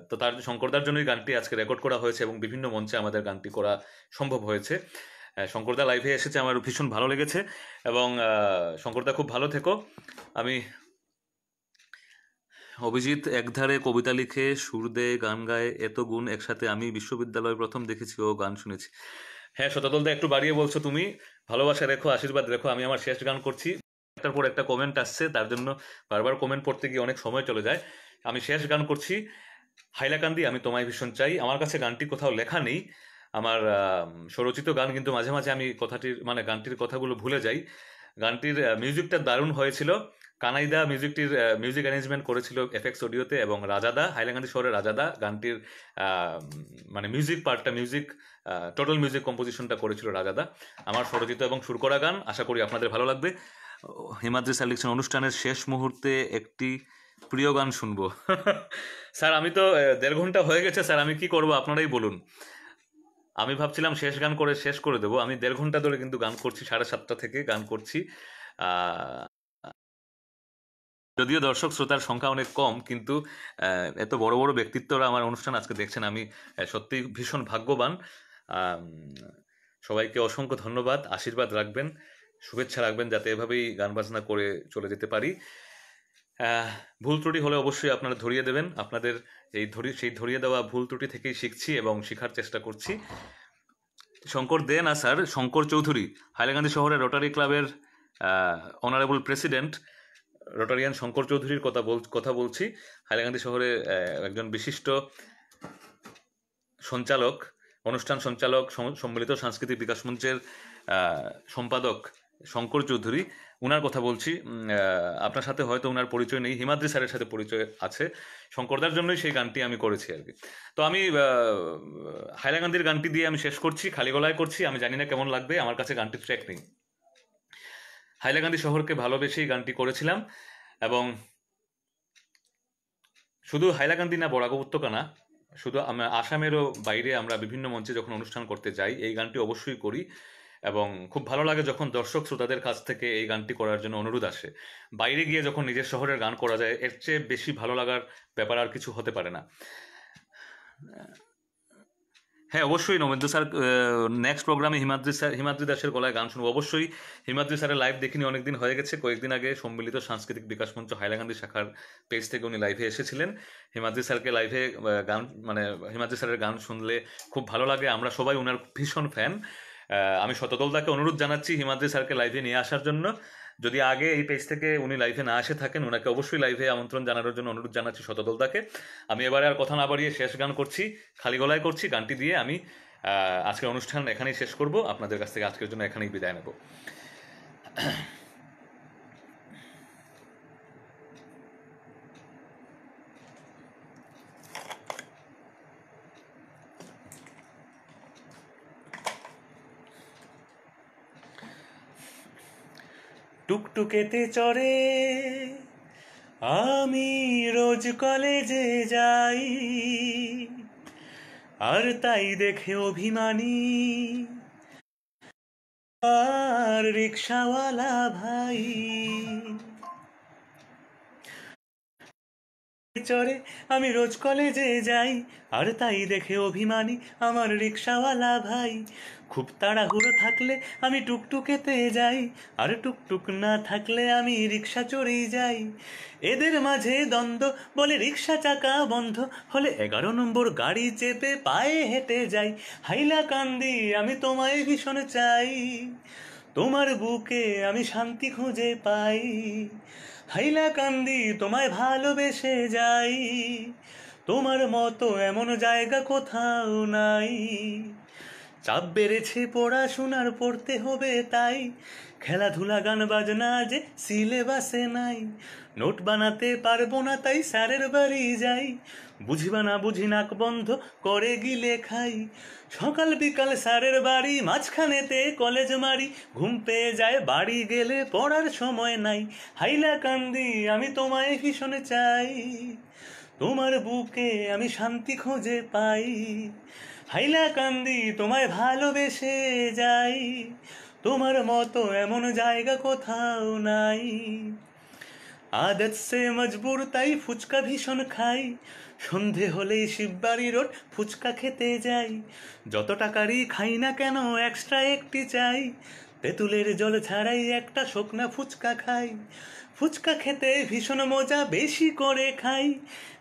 তো তার শঙ্করদার জন্যই গানটি আজকে রেকর্ড করা হয়েছে এবং বিভিন্ন মঞ্চে আমাদের গানটি করা সম্ভব হয়েছে। শঙ্করদা লাইভে এসেছে, আমার ভীষণ ভালো লেগেছে। এবং শঙ্করদা খুব ভালো থেকো। আমি অভিজিৎ একধারে কবিতা লিখে সুর দেয়, গান গায়, এত গুণ একসাথে আমি বিশ্ববিদ্যালয়ে প্রথম দেখেছি ও গান শুনেছি। হ্যাঁ শতদলদা, একটু বাড়িয়ে বলছো তুমি। ভালোবাসা রেখো, আশীর্বাদ রেখো। আমি আমার শেষ গান করছি। একটার পর একটা কমেন্ট আসছে, তার জন্য বারবার কমেন্ট পড়তে গিয়ে অনেক সময় চলে যায়। আমি শেষ গান করছি, হাইলাকান্দি আমি তোমায় ভীষণ চাই। আমার কাছে গানটি কোথাও লেখা নেই, আমার স্বরচিত গান, কিন্তু মাঝে মাঝে আমি গানটির কথাগুলো ভুলে যাই। গানটির মিউজিকটা দারুণ হয়েছিল। কানাইদা মিউজিক অ্যারেঞ্জমেন্ট করেছিল এফএক্স অডিওতে, এবং রাজাদা, হাইলাকান্দি শহরের রাজাদা গানটির টোটাল মিউজিক কম্পোজিশনটা করেছিল রাজাদা। আমার স্বরচিত এবং সুর করা গান, আশা করি আপনাদের ভালো লাগবে। হিমাদ্রি স্যার লিখছেন অনুষ্ঠানের শেষ মুহূর্তে একটি প্রিয় গান শুনবো। স্যার, আমি তো 1.5 ঘন্টা হয়ে গেছে স্যার, আমি কি করব আপনারাই বলুন। আমি ভাবছিলাম শেষ গান করে শেষ করে দেবো, আমি 1.5 ঘন্টা ধরে কিন্তু গান করছি, 7:30 থেকে গান করছি। যদিও দর্শক শ্রোতার সংখ্যা অনেক কম, কিন্তু এত বড় বড় ব্যক্তিত্বরা আমার অনুষ্ঠান আজকে দেখছেন, আমি সত্যি ভীষণ ভাগ্যবান। সবাইকে অসংখ্য ধন্যবাদ, আশীর্বাদ রাখবেন, শুভেচ্ছা রাখবেন, যাতে এভাবেই গান বাজনা করে চলে যেতে পারি। ভুল ত্রুটি হলে অবশ্যই আপনারা ধরিয়ে দেবেন। আপনাদের সেই ধরিয়ে দেওয়া ভুল ত্রুটি থেকেই শিখছি এবং শেখার চেষ্টা করছি। শঙ্কর দে না স্যার, শঙ্কর চৌধুরী, হাইলাকান্দি শহরের রোটারি ক্লাবের অনারেবল প্রেসিডেন্ট, রোটারিয়ান শঙ্কর চৌধুরীর কথা বলছি। হাইলাকান্দি শহরে একজন বিশিষ্ট সঞ্চালক, অনুষ্ঠান সঞ্চালক, সম্মিলিত সাংস্কৃতিক বিকাশ মঞ্চের সম্পাদক শঙ্কর চৌধুরী, উনার কথা বলছি। আপনার সাথে হয়তো উনার পরিচয় নেই, হিমাদ্রি স্যারের সাথে পরিচয় আছে। শঙ্করদার জন্যই সেই গানটি আমি করেছি আর কি। তো আমি হাইলাকান্দির গানটি দিয়ে আমি শেষ করছি, খালি গলায় করছি। আমি জানি না কেমন লাগবে, আমার কাছে গানটির ট্র্যাক নেই। হাইলাকান্দি শহরকে ভালোবেসেই গানটি করেছিলাম, এবং শুধু হাইলাকান্দি না, বরাক উপত্যকা না, শুধু আসামেরও বাইরে আমরা বিভিন্ন মঞ্চে যখন অনুষ্ঠান করতে যাই এই গানটি অবশ্যই করি। এবং খুব ভালো লাগে যখন দর্শক শ্রোতাদের কাছ থেকে এই গানটি করার জন্য অনুরোধ আসে। বাইরে গিয়ে যখন নিজের শহরের গান করা যায়, এর চেয়ে বেশি ভালো লাগার ব্যাপার আর কিছু হতে পারে না। হ্যাঁ অবশ্যই নবেন্দু স্যার, নেক্সট প্রোগ্রামে হিমাদ্রি দাসের গলায় গান শুনবো অবশ্যই। হিমাদ্রি স্যারের লাইভ দেখিনি, অনেকদিন হয়ে গেছে। কয়েকদিন আগে সম্মিলিত সাংস্কৃতিক বিকাশ মঞ্চ হাইলাকান্দি শাখার পেজ থেকে উনি লাইভে এসেছিলেন। হিমাদ্রি স্যারকে লাইভে হিমাদ্রি স্যারের গান শুনলে খুব ভালো লাগে, আমরা সবাই উনার ভীষণ ফ্যান। আমি শতদলদাকে অনুরোধ জানাচ্ছি হিমাদ্রি স্যারকে লাইভে নিয়ে আসার জন্য। যদি আগে এই পেজ থেকে উনি লাইভে না এসে থাকেন, ওনাকে অবশ্যই লাইভে আমন্ত্রণ জানানোর জন্য অনুরোধ জানাচ্ছি শতদলদাকে। আমি এবারে আর কথা না বাড়িয়ে শেষ গান করছি, খালি গলায় করছি। গানটি দিয়ে আমি আজকের অনুষ্ঠান এখানেই শেষ করব। আপনাদের কাছ থেকে আজকের জন্য এখানেই বিদায় নেব। টুকটুকেতে চড়ে আমি রোজ কলেজে যাই, আর তাই দেখে অভিমানী আর রিক্সাওয়ালা ভাই চড়ে। আমি রোজ কলেজে যাই, আর তাই দেখে অভিমানী আমার রিক্সাওয়ালা ভাই। খুব তাড়াহুড়ো থাকলে আমি টুকটুকেতে যাই, আর টুকটুক না থাকলে আমি রিক্সা চড়েই যাই। এদের মাঝে দ্বন্দ্ব বলে রিক্সা চাকা বন্ধ হলে 11 নম্বর গাড়ি চেপে পায়ে হেঁটে যাই। হাইলাকান্দি আমি তোমায় ভীষণ চাই, তোমার বুকে আমি শান্তি খুঁজে পাই। হাইলাকান্দি তোমায় ভালোবেসে যাই, তোমার মতো এমন জায়গা কোথাও নাই। চাপ বেড়েছে পড়াশোনার, পড়তে হবে তাই। খেলাধুলা গান বাজনা যে সিলেবাসে নাই। নোট বানাতে পারবো না তাই স্যারের বাড়ি যাই। বুঝিবা না বুঝি নাক বন্ধ করে গিলে খাই। সকাল বিকাল স্যারের বাড়ি, মাঝখানেতে কলেজ মারি। ঘুম পেয়ে যায় বাড়ি গেলে পড়ার সময় নাই। হাইলাকান্দি আমি তোমায় ভীষণ চাই, তোমার বুকে আমি শান্তি খুঁজে পাই। হাইলাকান্দি তোমায় ভালোবেসে যাই, তোমার মতো এমন জায়গা কোথাও নাই। আদত সে মজবুর তাই ফুচকা ভীষণ খাই। সন্ধে হলেই শিববাড়ি রোড ফুচকা খেতে যাই। যত টাকারই খাই না কেন এক্সট্রা একটি চাই। তেঁতুলের জল ছাড়াই একটা শুকনা ফুচকা খাই। ফুচকা খেতে ভীষণ মজা, বেশি করে খাই।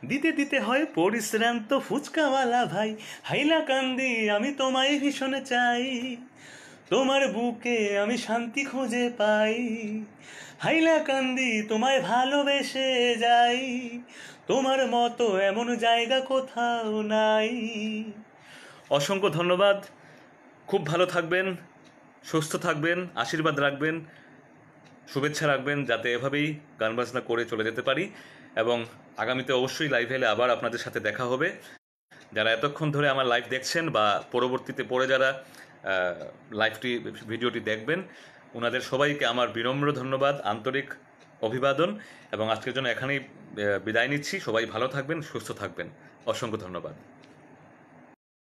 দিতে দিতে হয় পরিশ্রান্ত ফুচকাওয়ালা ভাই। হাইলাকান্দি আমি তোমায় ভীষণ চাই, তোমার বুকে আমি শান্তি খুঁজে পাই। হাইলাকান্দি তোমায় ভালোবেসে যাই, তোমার মতো এমন জায়গা কোথাও নাই। অসংখ্য ধন্যবাদ। খুব ভালো থাকবেন, সুস্থ থাকবেন, আশীর্বাদ রাখবেন, শুভেচ্ছা রাখবেন, যাতে এভাবেই গান বাজনা করে চলে যেতে পারি। এবং আগামীতে অবশ্যই লাইভ এলে আবার আপনাদের সাথে দেখা হবে। যারা এতক্ষণ ধরে আমার লাইভ দেখছেন বা পরবর্তীতে পরে যারা ভিডিওটি দেখবেন, ওনাদের সবাইকে আমার বিনম্র ধন্যবাদ, আন্তরিক অভিবাদন। এবং আজকের জন্য এখানেই বিদায় নিচ্ছি। সবাই ভালো থাকবেন, সুস্থ থাকবেন। অসংখ্য ধন্যবাদ।